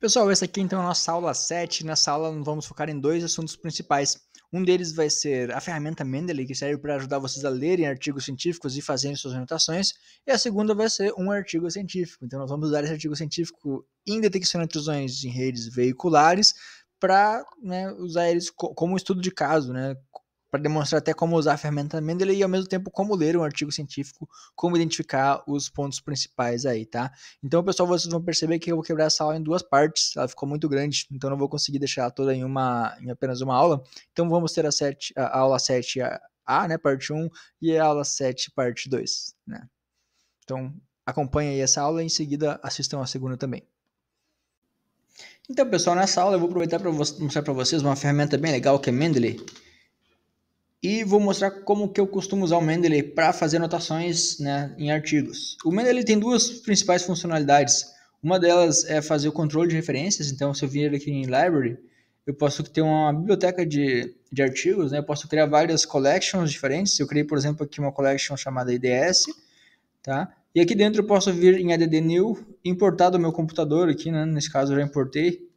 Pessoal, essa aqui então é a nossa aula 7. Nessa aula vamos focar em dois assuntos principais. Um deles vai ser a ferramenta Mendeley, que serve para ajudar vocês a lerem artigos científicos e fazerem suas anotações. E a segunda vai ser um artigo científico. Então nós vamos usar esse artigo científico em detecção de intrusões em redes veiculares para usar eles como estudo de caso, para demonstrar até como usar a ferramenta Mendeley e ao mesmo tempo como ler um artigo científico, como identificar os pontos principais aí, tá? Então, pessoal, vocês vão perceber que eu vou quebrar essa aula em duas partes, ela ficou muito grande, então não vou conseguir deixar ela toda em apenas uma aula. Então vamos ter a aula 7A, né, parte 1, e a aula 7, parte 2, né? Então, acompanhe aí essa aula e em seguida assistam a segunda também. Então, pessoal, nessa aula eu vou aproveitar para mostrar para vocês uma ferramenta bem legal que é Mendeley. E vou mostrar como que eu costumo usar o Mendeley para fazer anotações, né, em artigos. O Mendeley tem duas principais funcionalidades. Uma delas é fazer o controle de referências. Então, se eu vir aqui em Library, eu posso ter uma biblioteca de artigos, né? Eu posso criar várias collections diferentes. Eu criei, por exemplo, aqui uma collection chamada IDS, tá? E aqui dentro eu posso vir em add new, importar do meu computador aqui, né? Nesse caso eu já importei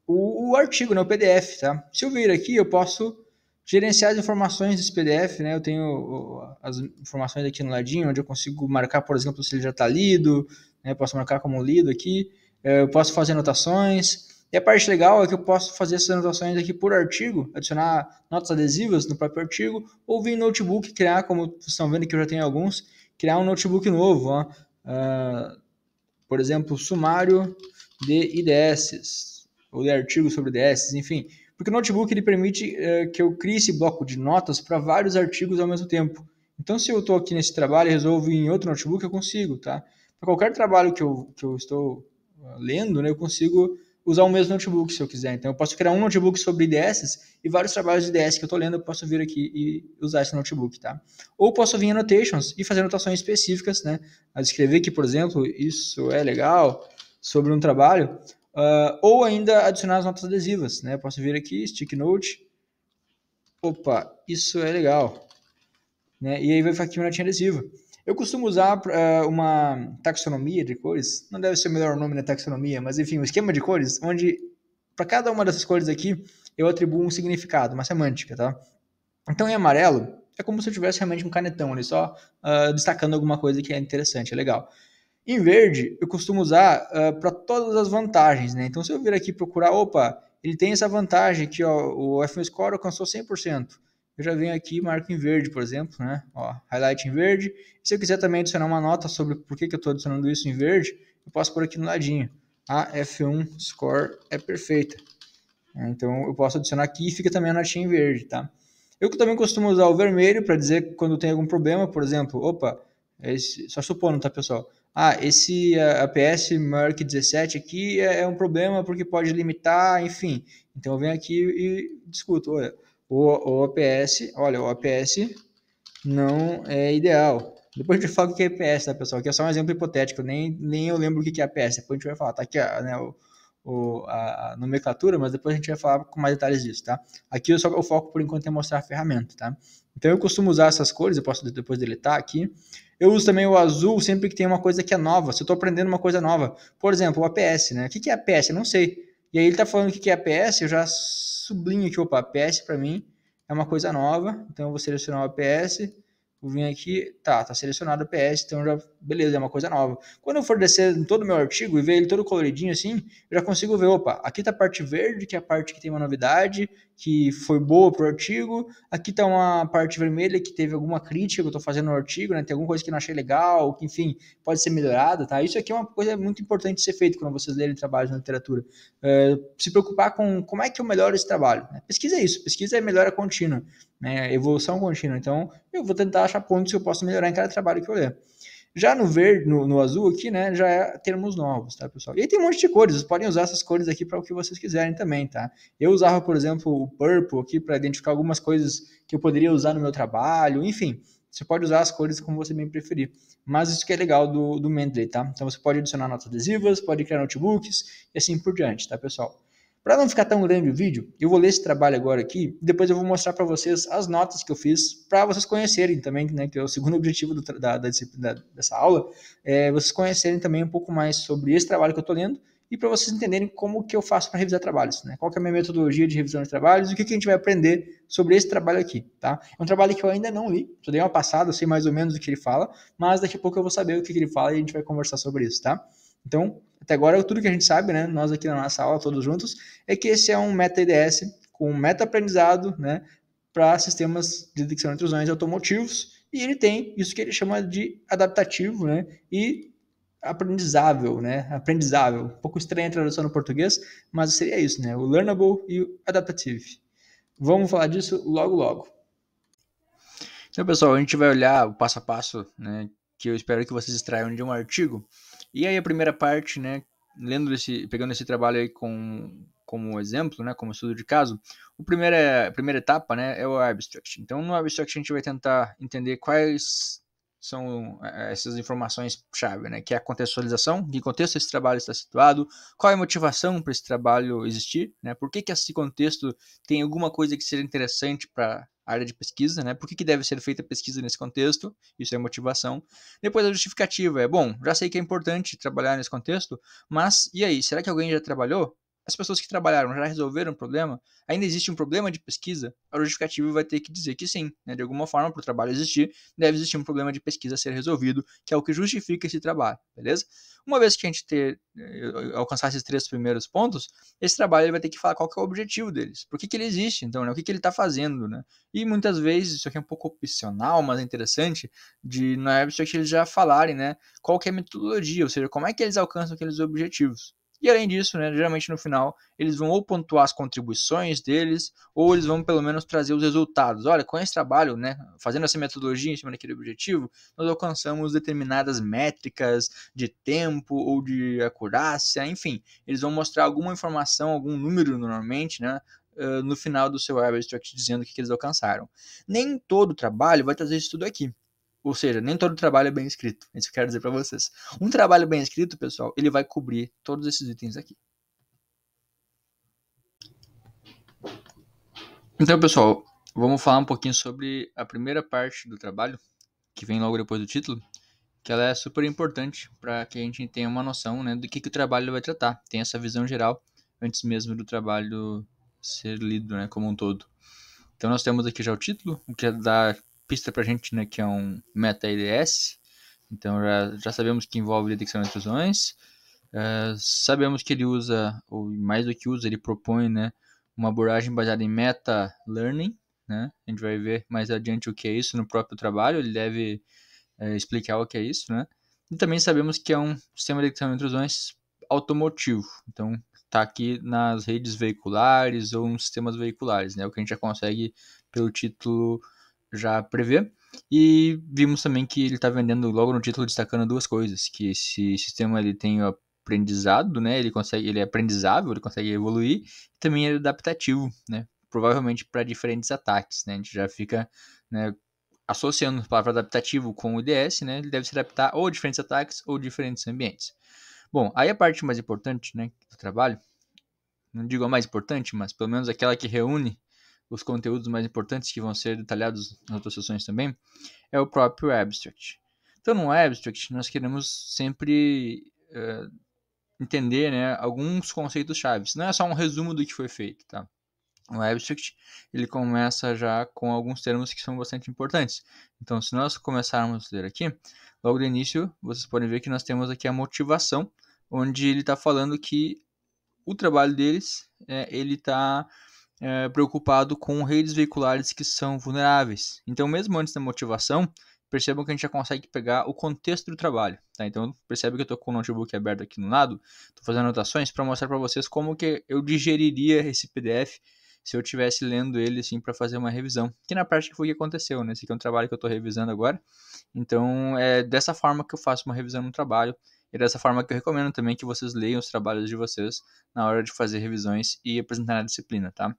o artigo, né? O PDF, tá? Se eu vir aqui, eu posso gerenciar as informações desse PDF, né? Eu tenho as informações aqui no ladinho, onde eu consigo marcar, por exemplo, se ele já está lido, né? Eu posso marcar como lido aqui, eu posso fazer anotações. E a parte legal é que eu posso fazer essas anotações aqui por artigo, adicionar notas adesivas no próprio artigo, ou vir no notebook, criar, como vocês estão vendo que eu já tenho alguns, criar um notebook novo, ó. Por exemplo, sumário de IDS, ou de artigos sobre IDS, enfim. Porque o notebook ele permite que eu crie esse bloco de notas para vários artigos ao mesmo tempo. Então, se eu estou aqui nesse trabalho e resolvo em outro notebook, eu consigo, tá? Para qualquer trabalho que eu estou lendo, né, eu consigo usar o mesmo notebook se eu quiser. Então, eu posso criar um notebook sobre IDS e vários trabalhos de IDS que eu estou lendo, eu posso vir aqui e usar esse notebook, tá? Ou posso vir em annotations e fazer anotações específicas, né? A escrever que, por exemplo, isso é legal sobre um trabalho, ou ainda adicionar as notas adesivas, né? Eu posso vir aqui, stick note, opa, isso é legal, né? E aí vai ficar aqui uma notinha adesiva. Eu costumo usar uma taxonomia de cores, não deve ser o melhor nome da taxonomia, mas enfim, um esquema de cores, onde para cada uma dessas cores aqui eu atribuo um significado, uma semântica, tá? Então, em amarelo, é como se eu tivesse realmente um canetão ali, só destacando alguma coisa que é interessante, é legal. Em verde, eu costumo usar para todas as vantagens, né? Então, se eu vir aqui procurar, opa, ele tem essa vantagem aqui, ó, o FM-Score alcançou 100%. Eu já venho aqui e marco em verde, por exemplo, né? Ó, highlight em verde. E se eu quiser também adicionar uma nota sobre por que eu estou adicionando isso em verde, eu posso pôr aqui no ladinho. A F1 Score é perfeita. Então, eu posso adicionar aqui e fica também a notinha em verde, tá? Eu também costumo usar o vermelho para dizer quando tem algum problema, por exemplo, opa, só supondo, tá, pessoal? Esse APS maior que 17 aqui é um problema porque pode limitar, enfim. Então eu venho aqui e discuto, olha, o APS, olha, o APS não é ideal. Depois a gente fala o que é APS, tá, pessoal? Aqui é só um exemplo hipotético, nem eu lembro o que é APS. Depois a gente vai falar, tá aqui né, a nomenclatura, mas depois a gente vai falar com mais detalhes disso, tá? Aqui o foco por enquanto é mostrar a ferramenta, tá? Então eu costumo usar essas cores, eu posso depois deletar aqui. Eu uso também o azul sempre que tem uma coisa que é nova, se eu estou aprendendo uma coisa nova. Por exemplo, o APS, né? O que é APS? Eu não sei. E aí ele está falando o que é APS, eu já sublinho aqui, opa, APS para mim é uma coisa nova, então eu vou selecionar o APS, vou vir aqui, tá selecionado o PS, então já, beleza, é uma coisa nova. Quando eu for descer em todo o meu artigo e ver ele todo coloridinho assim, eu já consigo ver, opa, aqui tá a parte verde, que é a parte que tem uma novidade, que foi boa pro artigo, aqui tá uma parte vermelha que teve alguma crítica que eu tô fazendo no artigo, né, tem alguma coisa que eu não achei legal, que enfim, pode ser melhorada, tá? Isso aqui é uma coisa muito importante de ser feito quando vocês lerem trabalhos na literatura. Se preocupar com como é que eu melhoro esse trabalho, né? Pesquisa é isso, pesquisa é melhora contínua, né, evolução contínua, então eu vou tentar achar pontos que eu posso melhorar em cada trabalho que eu ler. Já no verde, no azul aqui, né, já é termos novos, tá, pessoal? E aí tem um monte de cores, vocês podem usar essas cores aqui para o que vocês quiserem também, tá? Eu usava, por exemplo, o purple aqui para identificar algumas coisas que eu poderia usar no meu trabalho, enfim, você pode usar as cores como você bem preferir. Mas isso que é legal do Mendeley, tá? Então você pode adicionar notas adesivas, pode criar notebooks e assim por diante, tá, pessoal? Para não ficar tão grande o vídeo, eu vou ler esse trabalho agora aqui e depois eu vou mostrar para vocês as notas que eu fiz para vocês conhecerem também, né, que é o segundo objetivo da disciplina dessa aula, vocês conhecerem também um pouco mais sobre esse trabalho que eu estou lendo e para vocês entenderem como que eu faço para revisar trabalhos, né? Qual que é a minha metodologia de revisão de trabalhos e o que, que a gente vai aprender sobre esse trabalho aqui, tá? É um trabalho que eu ainda não li, só dei uma passada, eu sei mais ou menos o que ele fala, mas daqui a pouco eu vou saber o que, que ele fala e a gente vai conversar sobre isso, tá? Então, até agora, tudo que a gente sabe, né, nós aqui na nossa aula, todos juntos, é que esse é um meta-IDS com meta-aprendizado, né, para sistemas de detecção de intrusões automotivos, e ele tem isso que ele chama de adaptativo, né, e aprendizável, né, aprendizável. Um pouco estranha a tradução no português, mas seria isso, né, o learnable e o adaptative. Vamos falar disso logo, logo. Então, pessoal, a gente vai olhar o passo a passo, né, que eu espero que vocês extraiam de um artigo. E aí a primeira parte, né, pegando esse trabalho aí como exemplo, né, como estudo de caso, a primeira etapa, né, é o abstract. Então, no abstract a gente vai tentar entender quais são essas informações-chave, né, que é a contextualização, em que contexto esse trabalho está situado, qual é a motivação para esse trabalho existir, né, por que esse contexto tem alguma coisa que seja interessante para a área de pesquisa, né, por que deve ser feita pesquisa nesse contexto, isso é motivação. Depois a justificativa bom, já sei que é importante trabalhar nesse contexto, mas e aí, será que alguém já trabalhou? As pessoas que trabalharam já resolveram o problema? Ainda existe um problema de pesquisa? A justificativa vai ter que dizer que sim, né? De alguma forma, para o trabalho existir, deve existir um problema de pesquisa a ser resolvido, que é o que justifica esse trabalho, beleza? Uma vez que a gente alcançar esses 3 primeiros pontos, esse trabalho ele vai ter que falar qual que é o objetivo deles, por que ele existe, então, né? O que ele está fazendo, né? E muitas vezes, isso aqui é um pouco opcional, mas é interessante, no abstract eles já falarem, né, qual que é a metodologia, ou seja, como é que eles alcançam aqueles objetivos. E além disso, né, geralmente no final, eles vão ou pontuar as contribuições deles, ou eles vão pelo menos trazer os resultados. Olha, com esse trabalho, né, fazendo essa metodologia em cima daquele objetivo, nós alcançamos determinadas métricas de tempo ou de acurácia, enfim, eles vão mostrar alguma informação, algum número normalmente, né, no final do seu abstract dizendo o que eles alcançaram. Nem todo trabalho vai trazer isso tudo aqui. Ou seja, nem todo trabalho é bem escrito. É isso que eu quero dizer para vocês. Um trabalho bem escrito, pessoal, ele vai cobrir todos esses itens aqui. Então, pessoal, vamos falar um pouquinho sobre a primeira parte do trabalho, que vem logo depois do título, que ela é super importante para que a gente tenha uma noção, né, do que o trabalho vai tratar. Tem essa visão geral antes mesmo do trabalho ser lido, né, como um todo. Então nós temos aqui já o título, o que dá pista pra gente, né, que é um meta-IDS. Então já sabemos que envolve detecção de intrusões. Sabemos que ele usa, ou mais do que usa, ele propõe, né, uma abordagem baseada em meta-learning. Né? A gente vai ver mais adiante o que é isso no próprio trabalho, ele deve explicar o que é isso. Né? E também sabemos que é um sistema de detecção de intrusões automotivo. Então está aqui nas redes veiculares ou nos sistemas veiculares, né? O que a gente já consegue pelo título já prever. E vimos também que ele está vendendo logo no título destacando duas coisas, que esse sistema ele tem o aprendizado, né? Ele é aprendizável, ele consegue evoluir, e também é adaptativo, né? Provavelmente para diferentes ataques, né? A gente já fica, né, associando a palavra adaptativo com o IDS, né? Ele deve se adaptar ou a diferentes ataques ou diferentes ambientes. Bom, aí a parte mais importante, né, do trabalho, não digo a mais importante, mas pelo menos aquela que reúne os conteúdos mais importantes que vão ser detalhados nas outras sessões também, é o próprio abstract. Então, no abstract, nós queremos sempre entender, né, alguns conceitos chaves. Não é só um resumo do que foi feito, tá? O abstract, ele começa já com alguns termos que são bastante importantes. Então, se nós começarmos a ler aqui, logo de início, vocês podem ver que nós temos aqui a motivação, onde ele está falando que o trabalho deles, ele está preocupado com redes veiculares que são vulneráveis. Então, mesmo antes da motivação, percebam que a gente já consegue pegar o contexto do trabalho. Tá? Então, percebe que eu estou com o notebook aberto aqui no lado, estou fazendo anotações para mostrar para vocês como que eu digeriria esse PDF se eu estivesse lendo ele assim para fazer uma revisão. Que na prática foi o que aconteceu, né? Esse aqui é um trabalho que eu estou revisando agora. Então, é dessa forma que eu faço uma revisão no trabalho. E dessa forma que eu recomendo também que vocês leiam os trabalhos de vocês na hora de fazer revisões e apresentar na disciplina, tá?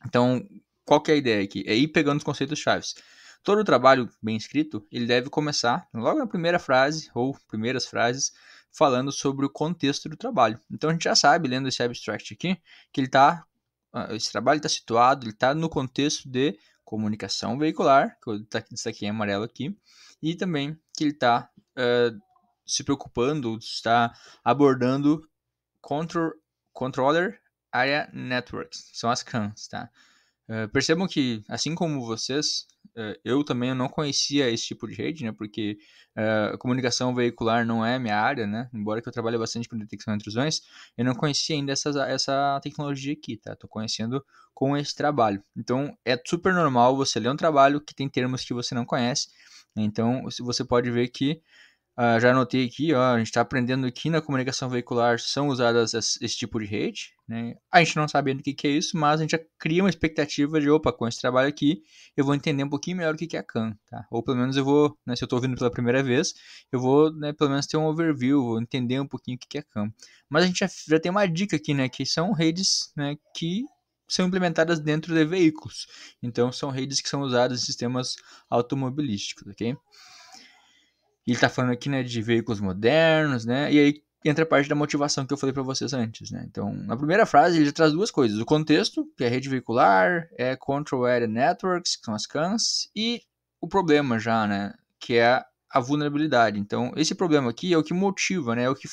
Então, qual que é a ideia aqui? É ir pegando os conceitos chaves. Todo trabalho bem escrito, ele deve começar logo na primeira frase ou primeiras frases falando sobre o contexto do trabalho. Então a gente já sabe, lendo esse abstract aqui, que esse trabalho está situado, ele está no contexto de comunicação veicular, que eu destaquei em amarelo aqui, e também que ele está se preocupando, está abordando Controller Area Networks, são as CANs, tá? Percebam que, assim como vocês, eu também não conhecia esse tipo de rede, né? Porque a comunicação veicular não é minha área, né? Embora que eu trabalhe bastante com detecção de intrusões, eu não conhecia ainda essa tecnologia aqui, tá? Tô conhecendo com esse trabalho. Então, é super normal você ler um trabalho que tem termos que você não conhece. Então, você pode ver que já anotei aqui, ó, a gente está aprendendo que na comunicação veicular são usadas esse tipo de rede, né? A gente não sabe ainda o que é isso, mas a gente já cria uma expectativa de, opa, com esse trabalho aqui, eu vou entender um pouquinho melhor o que é a CAN, tá? Ou pelo menos eu vou, né, se eu estou ouvindo pela primeira vez, eu vou, né, pelo menos ter um overview, vou entender um pouquinho o que é a CAN. Mas a gente já tem uma dica aqui, né, que são redes, né, que são implementadas dentro de veículos. Então, são redes que são usadas em sistemas automobilísticos, ok? E ele está falando aqui, né, de veículos modernos, né? E aí entra a parte da motivação que eu falei para vocês antes, né? Então, na primeira frase ele já traz duas coisas: o contexto, que é a rede veicular, é Control Area Networks, que são as CANs, e o problema já, né, que é a vulnerabilidade. Então, esse problema aqui é o que motiva, né? É o que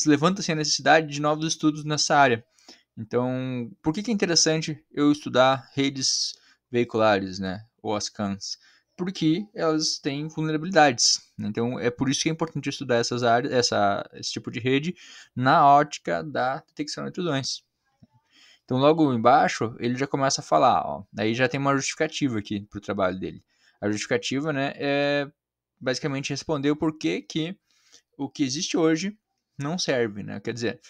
levanta-se a necessidade de novos estudos nessa área. Então, por que é interessante eu estudar redes veiculares, né, ou as CANs? Porque elas têm vulnerabilidades. Então, é por isso que é importante estudar essas áreas, esse tipo de rede na ótica da detecção de intrusões. Então, logo embaixo, ele já começa a falar, ó, aí já tem uma justificativa aqui para o trabalho dele. A justificativa, né, é basicamente responder o porquê que o que existe hoje não serve, né? Quer dizer,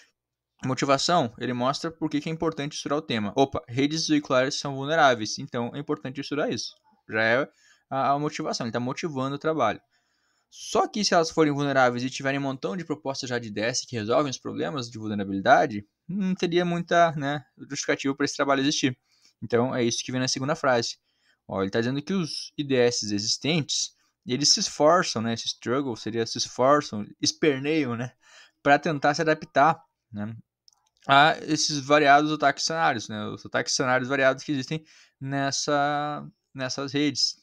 motivação, ele mostra por que é importante estudar o tema. Opa, redes veiculares são vulneráveis, então é importante estudar isso. Já é a motivação, ele está motivando o trabalho. Só que se elas forem vulneráveis e tiverem um montão de propostas já de DS que resolvem os problemas de vulnerabilidade, não teria muita, né, justificativa para esse trabalho existir. Então é isso que vem na segunda frase. Ó, ele está dizendo que os IDS existentes, eles se esforçam, né, esse struggle seria se esforçam, esperneiam, né, para tentar se adaptar, né, a esses variados ataques cenários, né, os ataques cenários variados que existem nessas redes.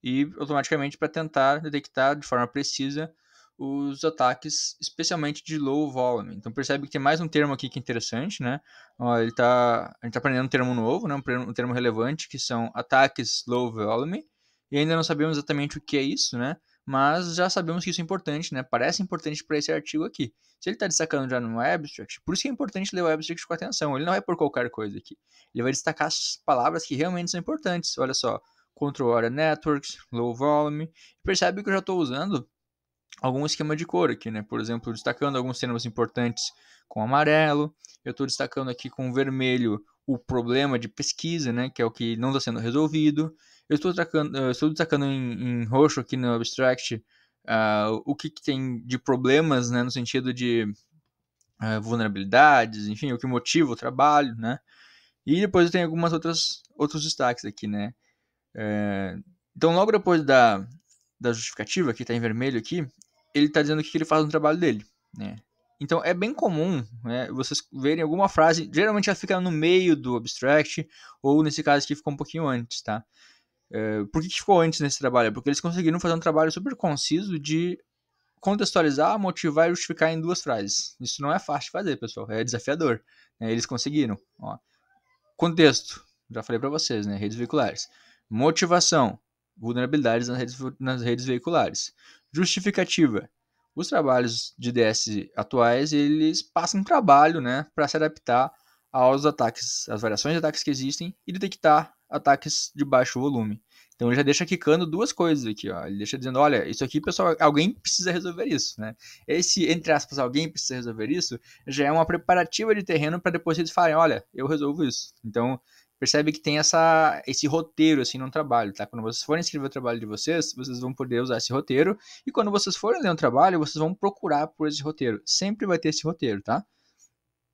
E automaticamente para tentar detectar de forma precisa os ataques, especialmente de low volume. Então percebe que tem mais um termo aqui que é interessante, né? Ó, a gente está aprendendo um termo novo, né? Um termo relevante, que são ataques low volume, e ainda não sabemos exatamente o que é isso, né? Mas já sabemos que isso é importante, né? Parece importante para esse artigo aqui. Se ele está destacando já no abstract, por isso que é importante ler o abstract com atenção. Ele não vai por qualquer coisa aqui. Ele vai destacar as palavras que realmente são importantes. Olha só, Control Area Networks, Low Volume. Percebe que eu já estou usando algum esquema de cor aqui, né? Por exemplo, destacando alguns termos importantes com amarelo. Eu estou destacando aqui com vermelho o problema de pesquisa, né? Que é o que não está sendo resolvido. Eu estou destacando em roxo aqui no abstract o que tem de problemas, né? No sentido de vulnerabilidades, enfim, o que motiva o trabalho, né? E depois eu tenho algumas outros destaques aqui, né? Então, logo depois da justificativa, que está em vermelho aqui, ele está dizendo o que ele faz no trabalho dele, né? Então, é bem comum, né, vocês verem alguma frase, geralmente ela fica no meio do abstract, ou nesse caso aqui ficou um pouquinho antes, tá? Por que ficou antes nesse trabalho? Porque eles conseguiram fazer um trabalho super conciso de contextualizar, motivar e justificar em duas frases. Isso não é fácil de fazer, pessoal, é desafiador, né? Eles conseguiram, ó. Contexto, já falei para vocês, né? Redes veiculares. Motivação, vulnerabilidades nas redes veiculares. Justificativa. Os trabalhos de DS atuais, eles passam trabalho, né, para se adaptar aos ataques, às variações de ataques que existem e detectar ataques de baixo volume. Então ele já deixa quicando duas coisas aqui, ó. Ele deixa dizendo, olha, isso aqui, pessoal, alguém precisa resolver isso, né? Esse, entre aspas, alguém precisa resolver isso, já é uma preparativa de terreno para depois eles falarem, olha, eu resolvo isso. Então, percebe que tem esse roteiro, assim, no trabalho, tá? Quando vocês forem escrever o trabalho de vocês vão poder usar esse roteiro, e quando vocês forem ler um trabalho, vocês vão procurar por esse roteiro. Sempre vai ter esse roteiro, tá?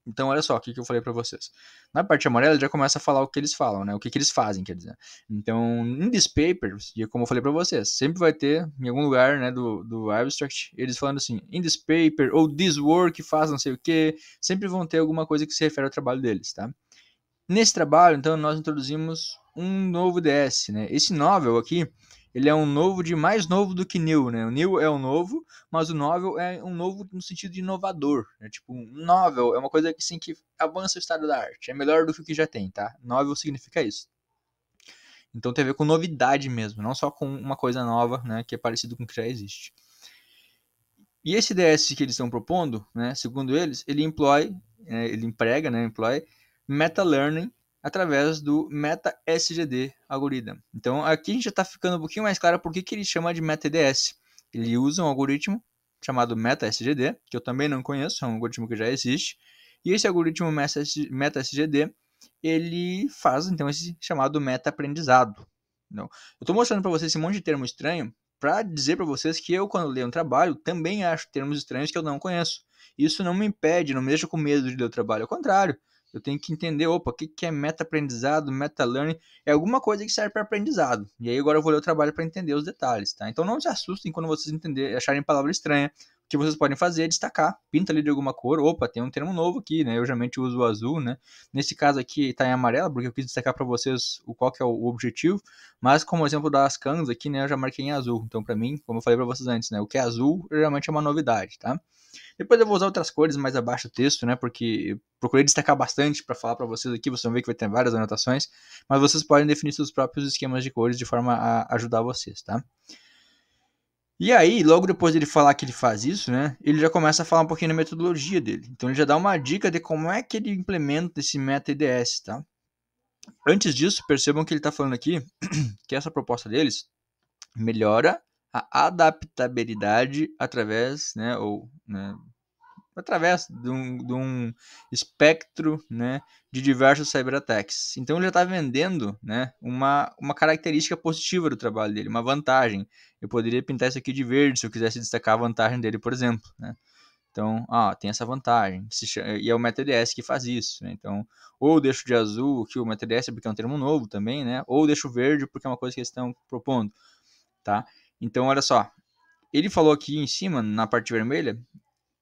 Então, olha só o que eu falei para vocês. Na parte amarela, já começa a falar o que eles falam, né? O que eles fazem, quer dizer. Então, in this paper, e como eu falei para vocês, sempre vai ter, em algum lugar, né, do abstract, eles falando assim, in this paper, ou this work faz não sei o que, sempre vão ter alguma coisa que se refere ao trabalho deles, tá? Nesse trabalho, então, nós introduzimos um novo DS, né? Esse novel aqui, ele é um novo de mais novo do que new, né? O new é um novo, mas o novel é um novo no sentido de inovador, né? Tipo, um novel é uma coisa que, assim, que avança o estado da arte, é melhor do que o que já tem, tá? Novel significa isso. Então tem a ver com novidade mesmo, não só com uma coisa nova, né, que é parecido com o que já existe. E esse DS que eles estão propondo, né, segundo eles, ele emprega, né, meta-learning através do meta-SGD algoritmo. Então aqui a gente já está ficando um pouquinho mais claro por que ele chama de meta-DS. Ele usa um algoritmo chamado meta-SGD, que eu também não conheço, é um algoritmo que já existe. E esse algoritmo meta-SGD, ele faz então esse chamado meta-aprendizado. Então, eu estou mostrando para vocês esse monte de termo estranho para dizer para vocês que eu, quando leio um trabalho, também acho termos estranhos que eu não conheço. Isso não me impede, não me deixa com medo de ler o trabalho. Ao contrário, eu tenho que entender, opa, o que é meta-aprendizado, meta-learning, é alguma coisa que serve para aprendizado. E aí agora eu vou ler o trabalho para entender os detalhes, tá? Então não se assustem quando vocês acharem palavra estranha. O que vocês podem fazer é destacar, pinta ali de alguma cor, opa, tem um termo novo aqui, né? Eu geralmente uso o azul, né? Nesse caso aqui está em amarelo, porque eu quis destacar para vocês qual que é o objetivo, mas como exemplo das cans aqui, né, eu já marquei em azul. Então para mim, como eu falei para vocês antes, né, o que é azul geralmente é uma novidade, tá? Depois eu vou usar outras cores mais abaixo do texto, né, porque eu procurei destacar bastante para falar para vocês aqui, vocês vão ver que vai ter várias anotações, mas vocês podem definir seus próprios esquemas de cores de forma a ajudar vocês, tá? E aí, logo depois dele falar que ele faz isso, né, ele já começa a falar um pouquinho da metodologia dele. Então ele já dá uma dica de como é que ele implementa esse meta-IDS, tá? Antes disso, percebam que ele está falando aqui que essa proposta deles melhora a adaptabilidade através, né, através de um espectro, né, de diversos cyberattacks. Então ele já está vendendo, né, uma característica positiva do trabalho dele, uma vantagem. Eu poderia pintar isso aqui de verde se eu quisesse destacar a vantagem dele, por exemplo, né? Então, tem essa vantagem. E é o MetaDS que faz isso, né? Então, ou deixo de azul que o MetaDS porque é um termo novo também, né? Ou deixo verde porque é uma coisa que eles estão propondo, tá? Então, olha só. Ele falou aqui em cima, na parte vermelha,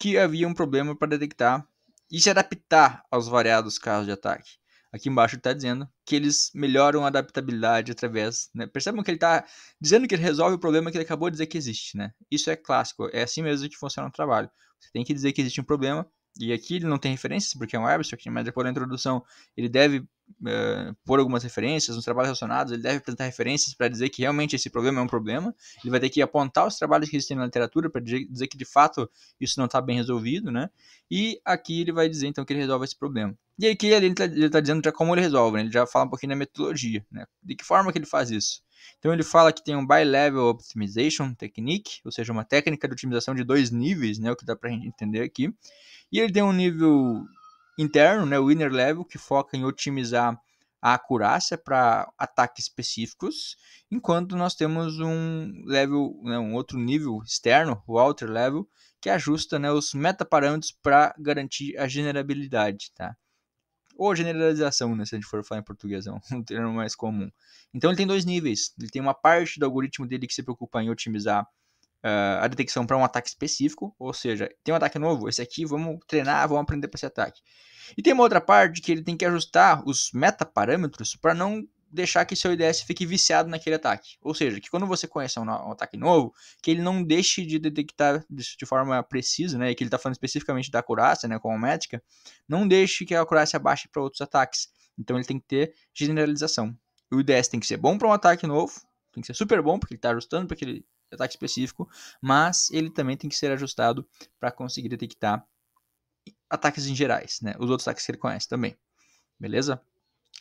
que havia um problema para detectar e se adaptar aos variados casos de ataque. Aqui embaixo ele está dizendo que eles melhoram a adaptabilidade através, né? Percebam que ele está dizendo que ele resolve o problema que ele acabou de dizer que existe, né? Isso é clássico, é assim mesmo que funciona o trabalho. Você tem que dizer que existe um problema, e aqui ele não tem referências, porque é um abstract, mas depois da introdução ele deve pôr algumas referências, nos trabalhos relacionados, ele deve apresentar referências para dizer que realmente esse problema é um problema, ele vai ter que apontar os trabalhos que existem na literatura para dizer que de fato isso não está bem resolvido, né? E aqui ele vai dizer então que ele resolve esse problema. E aqui ele está dizendo já como ele resolve, né? Ele já fala um pouquinho da metodologia, né? De que forma que ele faz isso. Então ele fala que tem um bi-level optimization technique, ou seja, uma técnica de otimização de 2 níveis, né? O que dá para a gente entender aqui. E ele tem um nível interno, né, o inner level, que foca em otimizar a acurácia para ataques específicos, enquanto nós temos um level, né, um outro nível externo, o outer level, que ajusta, né, os metaparâmetros para garantir a generabilidade, tá? Ou generalização, né, se a gente for falar em português, é um termo mais comum. Então ele tem 2 níveis. Ele tem uma parte do algoritmo dele que se preocupa em otimizar a detecção para um ataque específico, ou seja, tem um ataque novo, esse aqui vamos treinar, vamos aprender para esse ataque. E tem uma outra parte que ele tem que ajustar os metaparâmetros para não deixar que seu IDS fique viciado naquele ataque. Ou seja, que quando você conhece um ataque novo, que ele não deixe de detectar de forma precisa, né, e que ele está falando especificamente da acurácia, né, com a métrica, não deixe que a acurácia baixe para outros ataques. Então ele tem que ter generalização. O IDS tem que ser bom para um ataque novo, tem que ser super bom, porque ele está ajustando para aquele ataque específico, mas ele também tem que ser ajustado para conseguir detectar ataques em gerais, né? Os outros ataques que ele conhece também, beleza?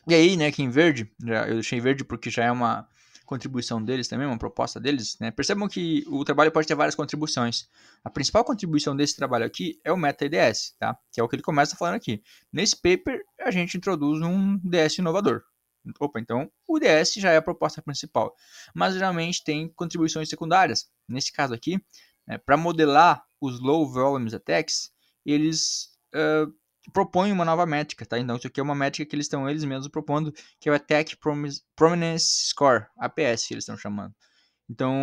E aí, né, aqui em verde, eu deixei em verde porque já é uma contribuição deles também, uma proposta deles, né? Percebam que o trabalho pode ter várias contribuições. A principal contribuição desse trabalho aqui é o meta-IDS, tá? Que é o que ele começa falando aqui. Nesse paper, a gente introduz um DS inovador. Opa, então o IDS já é a proposta principal, mas geralmente tem contribuições secundárias. Nesse caso aqui, para modelar os low volumes attacks, eles propõem uma nova métrica, tá? Então isso aqui é uma métrica que eles mesmos propondo, que é o Attack Prominence Score, APS que eles estão chamando. Então,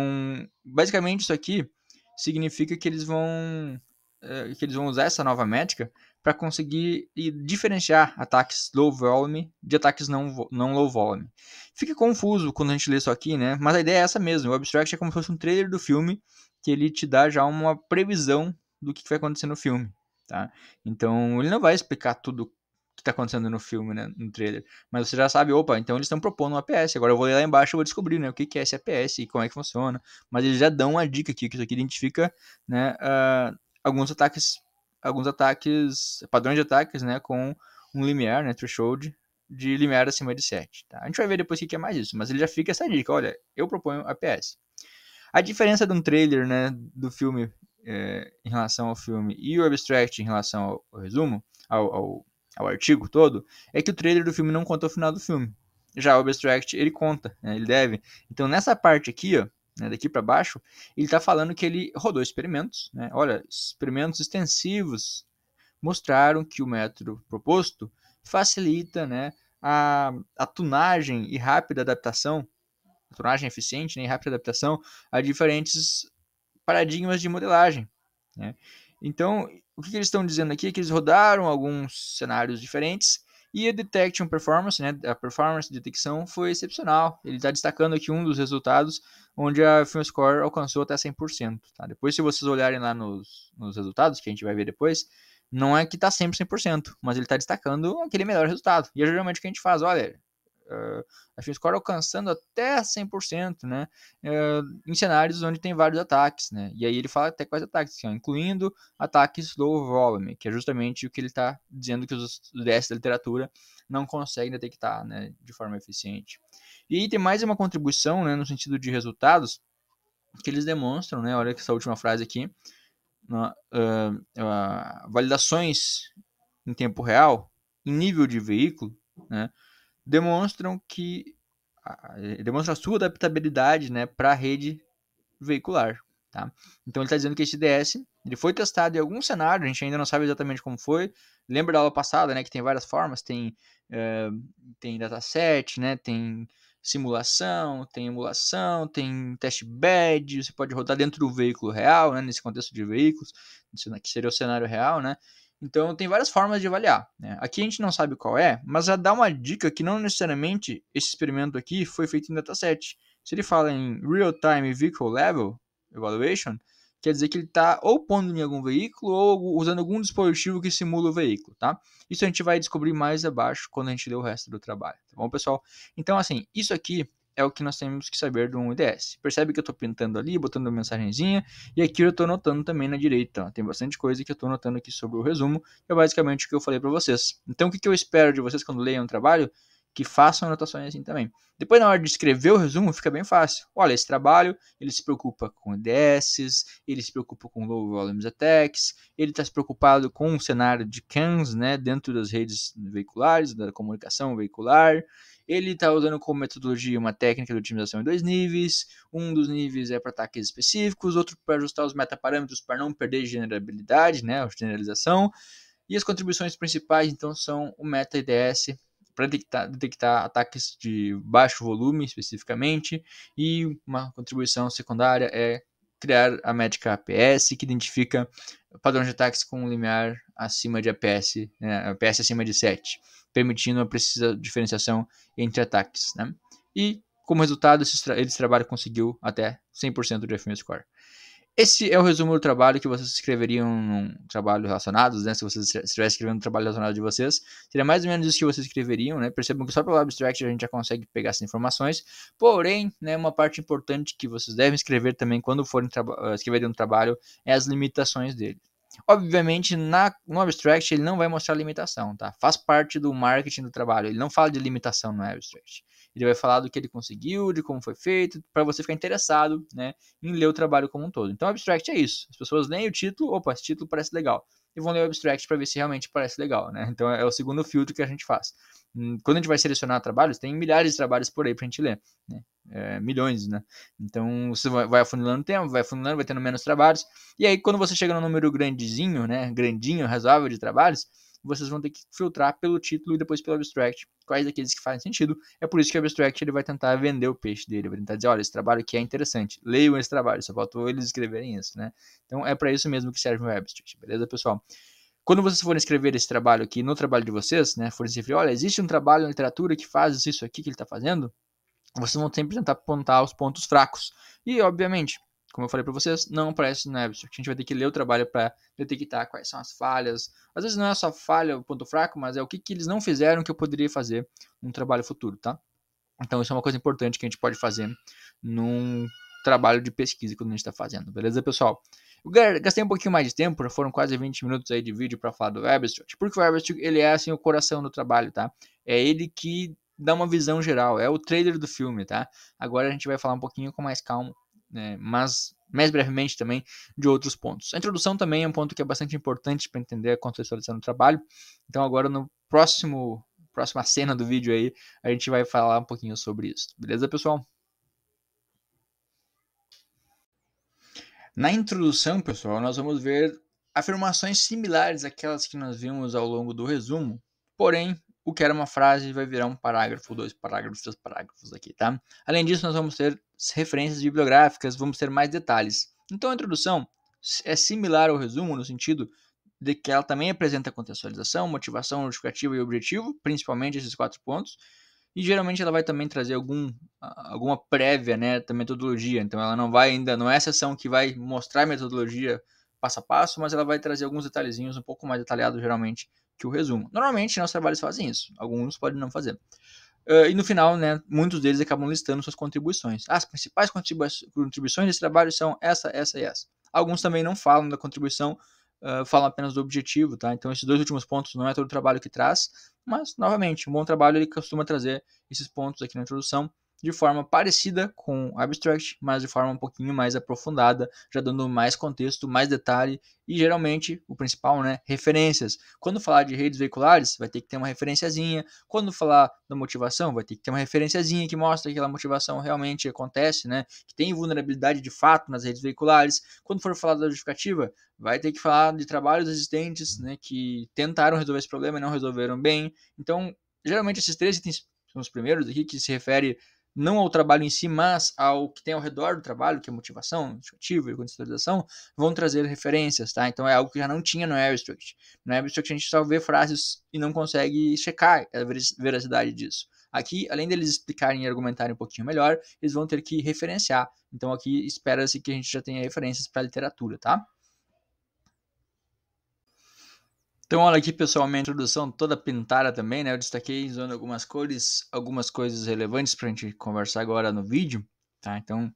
basicamente isso aqui significa que eles vão que eles vão usar essa nova métrica para conseguir diferenciar ataques low volume de ataques não low volume. Fica confuso quando a gente lê isso aqui, né? Mas a ideia é essa mesmo. O abstract é como se fosse um trailer do filme que ele te dá já uma previsão do que vai acontecer no filme, tá? Então ele não vai explicar tudo que está acontecendo no filme, né, no trailer, mas você já sabe, opa, então eles estão propondo um APS, agora eu vou ler lá embaixo e vou descobrir, né, o que é esse APS e como é que funciona, mas eles já dão uma dica aqui, que isso aqui identifica, né, alguns ataques, padrões de ataques, né, com um limiar, né, threshold, de limiar acima de 7, tá? A gente vai ver depois o que é mais isso, mas ele já fica essa dica, olha, eu proponho APS. A diferença de um trailer, né, do filme em relação ao filme e o abstract em relação ao resumo, ao artigo todo, é que o trailer do filme não conta o final do filme. Já o abstract, ele conta, né, ele deve. Então, nessa parte aqui, ó, né, daqui para baixo, ele está falando que ele rodou experimentos. Né, olha, experimentos extensivos mostraram que o método proposto facilita, né, a tunagem e rápida adaptação, a tunagem eficiente, né, e rápida adaptação a diferentes paradigmas de modelagem. Né. Então, o que eles estão dizendo aqui é que eles rodaram alguns cenários diferentes e a detection performance, né, a performance de detecção foi excepcional. Ele está destacando aqui um dos resultados onde a Film Score alcançou até 100%. Tá? Depois, se vocês olharem lá nos resultados, que a gente vai ver depois, não é que está sempre 100%, mas ele está destacando aquele melhor resultado. E é geralmente o que a gente faz, olha, a Film Score alcançando até 100%, né, em cenários onde tem vários ataques, né, e aí ele fala até quais ataques, incluindo ataques low volume, que é justamente o que ele está dizendo que os DS da literatura não conseguem detectar, né, de forma eficiente. E aí tem mais uma contribuição, né, no sentido de resultados, que eles demonstram, né, olha essa última frase aqui, validações em tempo real, em nível de veículo, né, demonstram a sua adaptabilidade, né, para a rede veicular. Tá? Então ele está dizendo que esse DS ele foi testado em algum cenário, a gente ainda não sabe exatamente como foi. Lembra da aula passada, né, que tem várias formas, tem dataset, né, tem simulação, tem emulação, tem test bed, você pode rodar dentro do veículo real, né, nesse contexto de veículos, que seria o cenário real, né? Então tem várias formas de avaliar. Né? Aqui a gente não sabe qual é, mas já dá uma dica que não necessariamente esse experimento aqui foi feito em dataset. Se ele fala em Real-Time Vehicle Level Evaluation, quer dizer que ele está ou pondo em algum veículo ou usando algum dispositivo que simula o veículo. Tá? Isso a gente vai descobrir mais abaixo quando a gente ler o resto do trabalho. Tá bom, pessoal? Então, assim, isso aqui é o que nós temos que saber de um IDS. Percebe que eu estou pintando ali, botando uma mensagenzinha, e aqui eu estou anotando também na direita. Ó. Tem bastante coisa que eu estou anotando aqui sobre o resumo, que é basicamente o que eu falei para vocês. Então, o que eu espero de vocês quando leiam um trabalho? Que façam anotações assim também. Depois, na hora de escrever o resumo, fica bem fácil. Olha, esse trabalho, ele se preocupa com IDSs, ele se preocupa com low volumes attacks, ele está se preocupado com um cenário de CANs, né, dentro das redes veiculares, da comunicação veicular. Ele está usando como metodologia uma técnica de otimização em 2 níveis. Um dos níveis é para ataques específicos, outro para ajustar os metaparâmetros para não perder generabilidade, né, a generalização. E as contribuições principais, então, são o meta-IDS para detectar ataques de baixo volume, especificamente, e uma contribuição secundária é criar a métrica APS, que identifica padrões de ataques com um limiar acima de APS, né, APS acima de 7, permitindo a precisa diferenciação entre ataques. Né? E, como resultado, esse trabalho conseguiu até 100% de FM Score. Esse é o resumo do trabalho que vocês escreveriam num trabalho relacionado, né? Se vocês estivessem escrevendo um trabalho relacionado de vocês, seria mais ou menos isso que vocês escreveriam, né? Percebam que só pelo abstract a gente já consegue pegar essas informações, porém, né, uma parte importante que vocês devem escrever também quando forem escreverem um trabalho é as limitações dele. Obviamente, no abstract ele não vai mostrar limitação, tá? Faz parte do marketing do trabalho, ele não fala de limitação no abstract. Ele vai falar do que ele conseguiu, de como foi feito, para você ficar interessado, né, em ler o trabalho como um todo. Então, o abstract é isso. As pessoas leem o título, opa, esse título parece legal. E vão ler o abstract para ver se realmente parece legal, né? Então, é o segundo filtro que a gente faz. Quando a gente vai selecionar trabalhos, tem milhares de trabalhos por aí para a gente ler, né? Milhões, né? Então, você vai afunilando o tempo, vai afunilando, vai tendo menos trabalhos. E aí, quando você chega no número grandezinho, né, grandinho, razoável de trabalhos, vocês vão ter que filtrar pelo título e depois pelo abstract, quais daqueles que fazem sentido. É por isso que o abstract ele vai tentar vender o peixe dele, vai tentar dizer, olha, esse trabalho aqui é interessante, leiam esse trabalho, só faltou eles escreverem isso, né? Então é para isso mesmo que serve o abstract, beleza, pessoal? Quando vocês forem escrever esse trabalho aqui no trabalho de vocês, né, forem escrever, olha, existe um trabalho na literatura que faz isso aqui que ele está fazendo, vocês vão sempre tentar apontar os pontos fracos. E, obviamente, como eu falei para vocês, não aparece no abstract. A gente vai ter que ler o trabalho para detectar quais são as falhas. Às vezes não é só falha, o ponto fraco, mas é o que eles não fizeram que eu poderia fazer num trabalho futuro, tá? Então, isso é uma coisa importante que a gente pode fazer num trabalho de pesquisa quando a gente está fazendo, beleza, pessoal? Eu gastei um pouquinho mais de tempo, já foram quase 20 minutos aí de vídeo para falar do abstract, porque o abstract ele é assim o coração do trabalho, tá? É ele que dá uma visão geral, é o trailer do filme, tá? Agora a gente vai falar um pouquinho com mais calma, né? Mas mais brevemente também de outros pontos. A introdução também é um ponto que é bastante importante para entender a contextualização do trabalho. Então agora no próxima cena do vídeo aí, a gente vai falar um pouquinho sobre isso. Beleza, pessoal? Na introdução, pessoal, nós vamos ver afirmações similares àquelas que nós vimos ao longo do resumo, porém, o que era uma frase vai virar um parágrafo, 2 parágrafos, 3 parágrafos aqui, tá? Além disso, nós vamos ter referências bibliográficas, vamos ter mais detalhes. Então, a introdução é similar ao resumo no sentido de que ela também apresenta contextualização, motivação, justificativa e objetivo, principalmente esses 4 pontos, e geralmente ela vai também trazer alguma prévia, né, da metodologia. Então ela não vai ainda, não é a sessão que vai mostrar a metodologia passo a passo, mas ela vai trazer alguns detalhezinhos um pouco mais detalhados geralmente que o resumo. Normalmente nossos trabalhos fazem isso, alguns podem não fazer. E no final, né, muitos deles acabam listando suas contribuições. As principais contribuições desse trabalho são essa e essa. Alguns também não falam da contribuição, falam apenas do objetivo, tá? Então esses dois últimos pontos não é todo o trabalho que traz, mas, novamente, um bom trabalho ele costuma trazer esses pontos aqui na introdução de forma parecida com o abstract, mas de forma um pouquinho mais aprofundada, já dando mais contexto, mais detalhe e geralmente o principal, né, referências. Quando falar de redes veiculares, vai ter que ter uma referenciazinha. Quando falar da motivação, vai ter que ter uma referenciazinha que mostra que aquela motivação realmente acontece, né, que tem vulnerabilidade de fato nas redes veiculares. Quando for falar da justificativa, vai ter que falar de trabalhos existentes, né, que tentaram resolver esse problema e não resolveram bem. Então, geralmente esses 3 itens são os primeiros aqui, que se refere não ao trabalho em si, mas ao que tem ao redor do trabalho, que é motivação, justificativa e contextualização, vão trazer referências, tá? Então é algo que já não tinha no abstract. No abstract a gente só vê frases e não consegue checar a veracidade disso. Aqui, além deles explicarem e argumentarem um pouquinho melhor, eles vão ter que referenciar. Então aqui espera-se que a gente já tenha referências para a literatura, tá? Então, olha aqui, pessoal, minha introdução toda pintada também, né? Eu destaquei usando algumas cores, algumas coisas relevantes para a gente conversar agora no vídeo, tá? Então,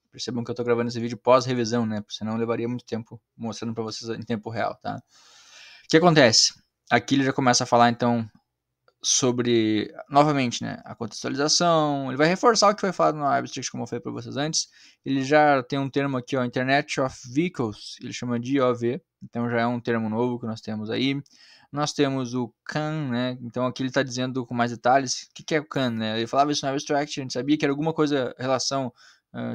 percebam que eu estou gravando esse vídeo pós-revisão, né? Senão levaria muito tempo mostrando para vocês em tempo real, tá? O que acontece? Aqui ele já começa a falar, então, sobre, novamente, né, a contextualização. Ele vai reforçar o que foi falado no abstract, como eu falei para vocês antes. Ele já tem um termo aqui, ó, Internet of Vehicles, ele chama de IOV, então já é um termo novo que nós temos aí. Nós temos o CAN, né, então aqui ele está dizendo com mais detalhes o que é o CAN, né. Ele falava isso no abstract, a gente sabia que era alguma coisa,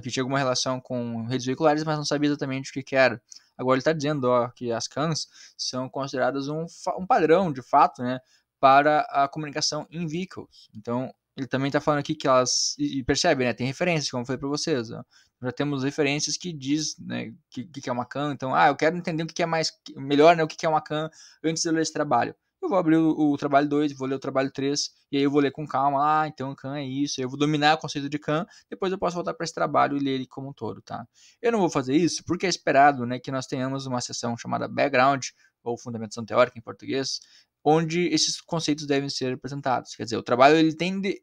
que tinha alguma relação com redes veiculares, mas não sabia exatamente o que era. Agora ele está dizendo, ó, que as CANs são consideradas um padrão, de fato, né, para a comunicação in vehicles. Então, ele também está falando aqui que elas, e percebe, né, tem referências, como eu falei para vocês, ó. Já temos referências que diz, né, que é uma CAN. Então, eu quero entender o que é mais, melhor, né, o que é uma CAN antes de eu ler esse trabalho. Eu vou abrir o trabalho 2, vou ler o trabalho 3, e aí eu vou ler com calma, então CAN é isso, eu vou dominar o conceito de CAN, depois eu posso voltar para esse trabalho e ler ele como um todo, tá? Eu não vou fazer isso porque é esperado, né, que nós tenhamos uma sessão chamada Background, ou Fundamentação Teórica em português, onde esses conceitos devem ser apresentados. Quer dizer, o trabalho ele tende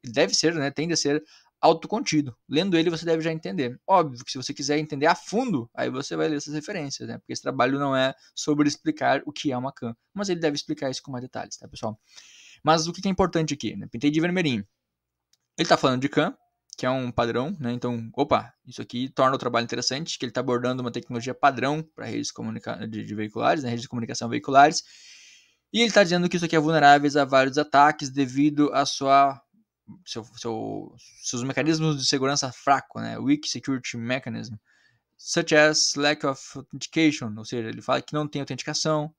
a ser autocontido. Lendo ele, você deve já entender. Óbvio que se você quiser entender a fundo, aí você vai ler essas referências, né? Porque esse trabalho não é sobre explicar o que é uma CAN, mas ele deve explicar isso com mais detalhes, tá, pessoal? Mas o que é importante aqui, né? Pintei de vermelhinho. Ele está falando de CAN, que é um padrão, né? Então, isso aqui torna o trabalho interessante, que ele está abordando uma tecnologia padrão para redes de veiculares, né? Redes de comunicação veiculares. E ele está dizendo que isso aqui é vulnerável a vários ataques devido a seus mecanismos de segurança fraco, né? Weak Security Mechanism, such as lack of authentication, ou seja, ele fala que não tem autenticação,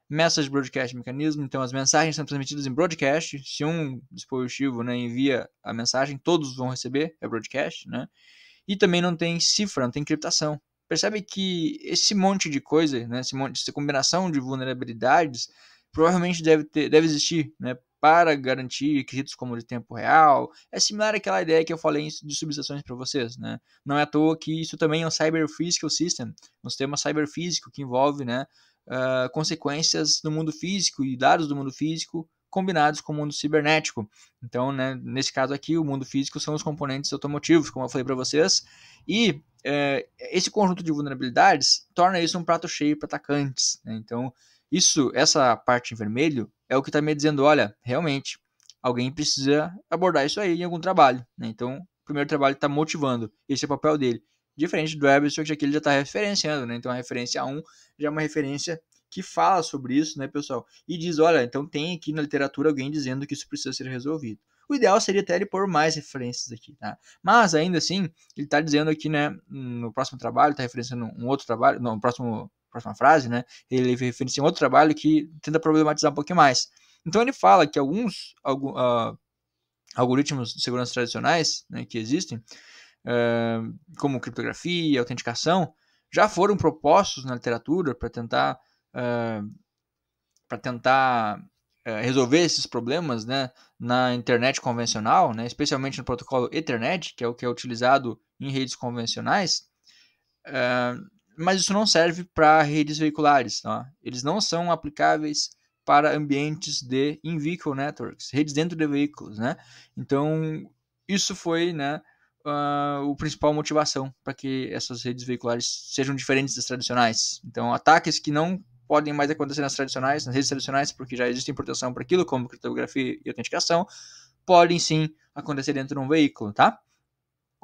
Message Broadcast Mechanism, então as mensagens são transmitidas em broadcast. Se um dispositivo, né, envia a mensagem, todos vão receber, é broadcast, né? E também não tem cifra, não tem encriptação. Percebe que esse monte de coisa, né, essa combinação de vulnerabilidades, provavelmente deve existir, né, para garantir requisitos como de tempo real. É similar àquela ideia que eu falei de subestações para vocês, né? Não é à toa que isso também é um Cyber Physical System, um sistema cyberfísico que envolve, né, consequências do mundo físico e dados do mundo físico combinados com o mundo cibernético. Então, né, nesse caso aqui, o mundo físico são os componentes automotivos, como eu falei para vocês, e esse conjunto de vulnerabilidades torna isso um prato cheio para atacantes, né? Então, essa parte em vermelho é o que está me dizendo, olha, realmente, alguém precisa abordar isso aí em algum trabalho, né? Então, o primeiro trabalho está motivando, esse é o papel dele. Diferente do Abstract, aqui ele já está referenciando, né? Então, a referência 1 já é uma referência que fala sobre isso, né, pessoal? E diz, olha, então tem aqui na literatura alguém dizendo que isso precisa ser resolvido. O ideal seria até ele pôr mais referências aqui, tá? Mas, ainda assim, ele está dizendo aqui, né, no próximo trabalho, está referenciando um outro trabalho, no próxima frase, né, ele referencia um outro trabalho que tenta problematizar um pouquinho mais. Então, ele fala que alguns algoritmos de segurança tradicionais, né, que existem, como criptografia, autenticação, já foram propostos na literatura para tentar resolver esses problemas, né, na internet convencional, né, especialmente no protocolo Ethernet, que é o que é utilizado em redes convencionais, mas isso não serve para redes veiculares. Tá? Eles não são aplicáveis para ambientes de in-vehicle networks, redes dentro de veículos. Né? Então, isso foi, né, a principal motivação para que essas redes veiculares sejam diferentes das tradicionais. Então, ataques que não podem mais acontecer nas redes tradicionais, porque já existe proteção para aquilo, como criptografia e autenticação, podem sim acontecer dentro de um veículo, tá?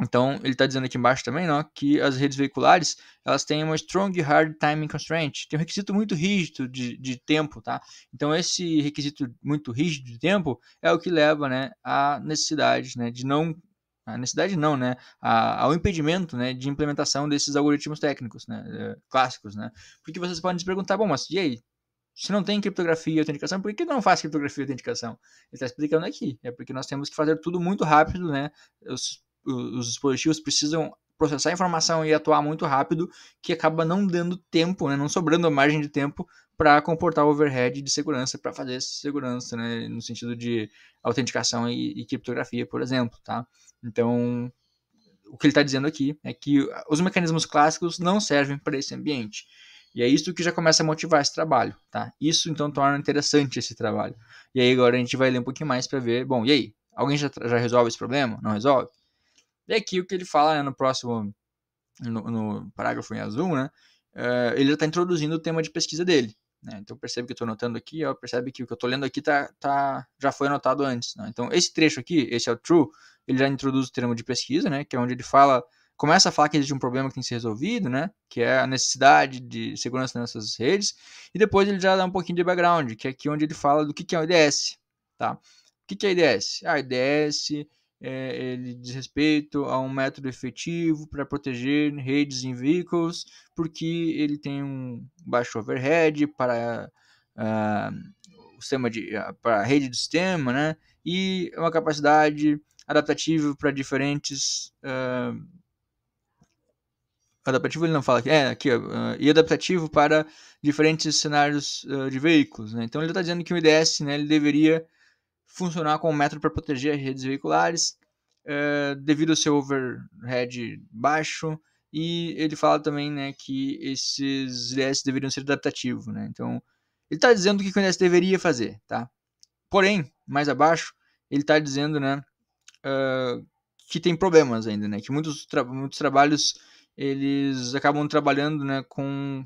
Então, ele está dizendo aqui embaixo também, não, que as redes veiculares, elas têm uma strong hard timing constraint, tem um requisito muito rígido de tempo, tá? Então, esse requisito muito rígido de tempo é o que leva, né, à necessidade, né, ao impedimento, né, de implementação desses algoritmos técnicos, né, clássicos, né? Porque vocês podem se perguntar, bom, mas e aí? Se não tem criptografia e autenticação, por que não faz criptografia e autenticação? Ele está explicando aqui, é porque nós temos que fazer tudo muito rápido, né? Os dispositivos precisam processar a informação e atuar muito rápido, que acaba não dando tempo, né? Não sobrando a margem de tempo para comportar o overhead de segurança, para fazer essa segurança, né? No sentido de autenticação e criptografia, por exemplo, tá? Então, o que ele está dizendo aqui é que os mecanismos clássicos não servem para esse ambiente. E é isso que já começa a motivar esse trabalho, tá? Isso então torna interessante esse trabalho. E aí agora a gente vai ler um pouquinho mais para ver, bom, e aí? Alguém já resolve esse problema? Não resolve? E aqui o que ele fala, né, no próximo, no parágrafo em azul, né, ele já está introduzindo o tema de pesquisa dele. Né? Então percebe que eu estou anotando aqui, percebe que o que eu estou lendo aqui já foi anotado antes. Né? Então esse trecho aqui, esse é o true, ele já introduz o termo de pesquisa, né, que é onde ele começa a falar que existe um problema que tem que ser resolvido, né, que é a necessidade de segurança nessas redes, e depois ele já dá um pouquinho de background, que é aqui onde ele fala do que é o IDS. Tá? O que é IDS? A IDS ele diz respeito a um método efetivo para proteger redes em veículos, porque ele tem um baixo overhead para o sistema para a rede do sistema, né? E uma capacidade adaptativa para diferentes adaptativo ele não fala aqui, e adaptativo para diferentes cenários de veículos, né? Então ele está dizendo que o IDS, né, ele deveria funcionar como método para proteger as redes veiculares devido ao seu overhead baixo, e ele fala também, né, que esses IDS deveriam ser adaptativos, né? Então ele está dizendo o que o IDS deveria fazer, tá? Porém, mais abaixo ele está dizendo, né, que tem problemas ainda, né? Que muitos trabalhos eles acabam trabalhando, né, com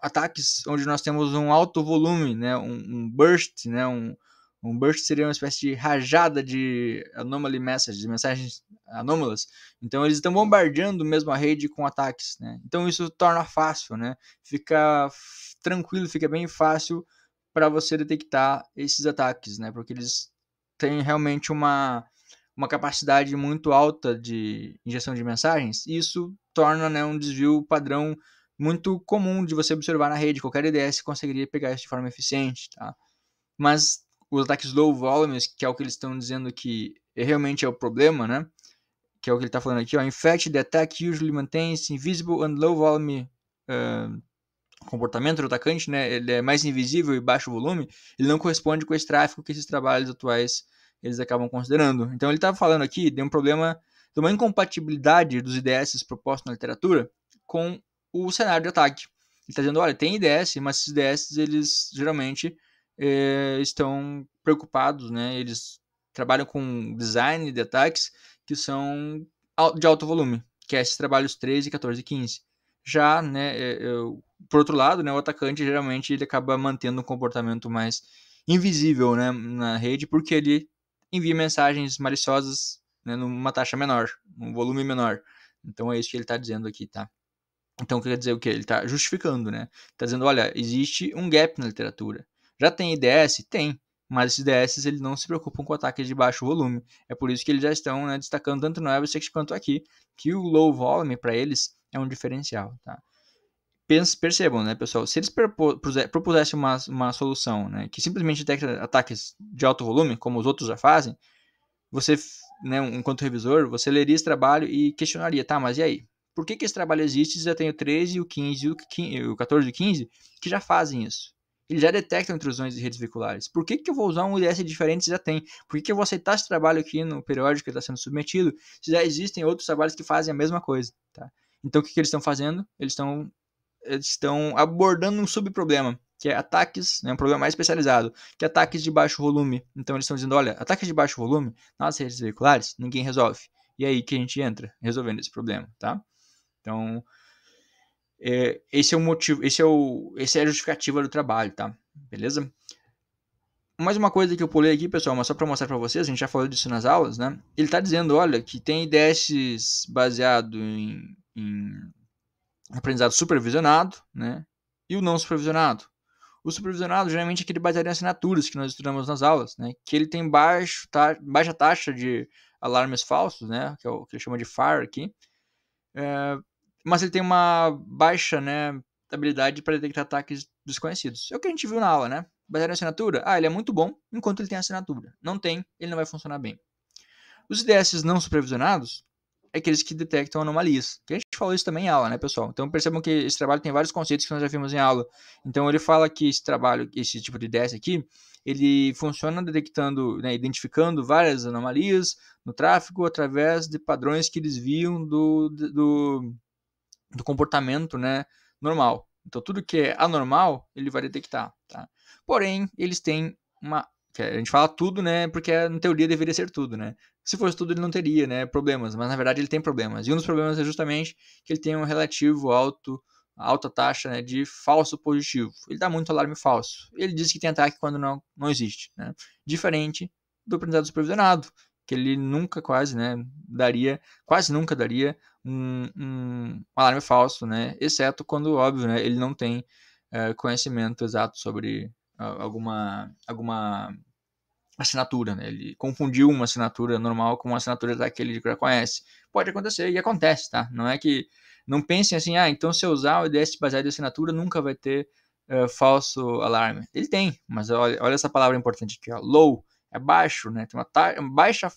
ataques onde nós temos um alto volume, né, um burst, né, um burst seria uma espécie de rajada de anomaly messages, de mensagens anômalas. Então eles estão bombardeando mesmo a rede com ataques, né? Então isso torna fácil, né? Fica tranquilo, fica bem fácil para você detectar esses ataques, né? Porque eles têm realmente uma capacidade muito alta de injeção de mensagens. E isso torna, né, um desvio padrão muito comum de você observar na rede. Qualquer IDS conseguiria pegar isso de forma eficiente, tá? Mas os ataques low volumes, que é o que eles estão dizendo que realmente é o problema, né? Que é o que ele está falando aqui, ó. In fact, the attack usually maintains invisible and low volume comportamento do atacante, né? Ele é mais invisível e baixo volume. Ele não corresponde com esse tráfego que esses trabalhos atuais eles acabam considerando. Então ele está falando aqui de um problema, de uma incompatibilidade dos IDS propostos na literatura com o cenário de ataque. Ele está dizendo, olha, tem IDS, mas esses IDS eles geralmente estão preocupados, né? Eles trabalham com design de ataques que são de alto volume, que é esses trabalhos 13, 14 e 15. Já, né, por outro lado, né, o atacante geralmente ele acaba mantendo um comportamento mais invisível, né, na rede, porque ele envia mensagens maliciosas, né, numa taxa menor, num volume menor. Então é isso que ele está dizendo aqui, tá? Então quer dizer o quê? Ele está justificando, né? Está dizendo, olha, existe um gap na literatura. Já tem IDS? Tem. Mas esses IDS eles não se preocupam com ataques de baixo volume. É por isso que eles já estão, né, destacando tanto no Eversect quanto aqui que o low volume para eles é um diferencial, tá? Percebam, né, pessoal, se eles propusessem uma solução, né, que simplesmente detecta ataques de alto volume, como os outros já fazem, você, né, enquanto revisor, você leria esse trabalho e questionaria, tá, mas e aí? Por que esse trabalho existe se já tem o 13, o 15, o 14 e o 15 que já fazem isso? Eles já detectam intrusões de redes veiculares. Por que eu vou usar um IDS diferente se já tem? Por que eu vou aceitar esse trabalho aqui no periódico que está sendo submetido se já existem outros trabalhos que fazem a mesma coisa? Tá? Então o que eles estão fazendo? Eles estão abordando um subproblema, que é ataques, né, um problema mais especializado, que é ataques de baixo volume. Então eles estão dizendo, olha, ataques de baixo volume nas redes veiculares, ninguém resolve. E é aí que a gente entra, resolvendo esse problema, tá? Então, esse é o motivo, essa é a justificativa do trabalho, tá? Beleza? Mais uma coisa que eu pulei aqui, pessoal, mas só para mostrar para vocês, a gente já falou disso nas aulas, né? Ele está dizendo, olha, que tem IDS baseado em aprendizado supervisionado, né? E o não supervisionado. O supervisionado geralmente é aquele baseado em assinaturas que nós estudamos nas aulas, né? Que ele tem baixa taxa de alarmes falsos, né? Que é o que ele chama de FAR aqui. Mas ele tem uma baixa, né, habilidade para detectar ataques desconhecidos. É o que a gente viu na aula, né? Baseado em assinatura, ele é muito bom enquanto ele tem assinatura. Não tem, ele não vai funcionar bem. Os IDS não supervisionados é aqueles que detectam anomalias. Que a gente falou isso também em aula, né, pessoal? Então percebam que esse trabalho tem vários conceitos que nós já vimos em aula. Então ele fala que esse trabalho, esse tipo de IDS aqui, ele funciona detectando, né, identificando várias anomalias no tráfego através de padrões que eles viam do comportamento, né, normal. Então tudo que é anormal, ele vai detectar, tá? Porém, eles têm uma... A gente fala tudo, né, porque na teoria deveria ser tudo, né? Se fosse tudo, ele não teria, né, problemas, mas na verdade ele tem problemas. E um dos problemas é justamente que ele tem um relativo alta taxa, né, de falso positivo. Ele dá muito alarme falso. Ele diz que tem ataque quando não existe, né? Diferente do aprendizado supervisionado, que ele nunca quase nunca daria um alarme falso, né? Exceto quando, óbvio, né, ele não tem conhecimento exato sobre alguma assinatura, né? Ele confundiu uma assinatura normal com uma assinatura daquele que já conhece. Pode acontecer e acontece, tá? Não é que... Não pensem assim, então se eu usar o IDS baseado em assinatura, nunca vai ter falso alarme. Ele tem, mas olha essa palavra importante aqui, ó, low, é baixo, né? Tem uma baixa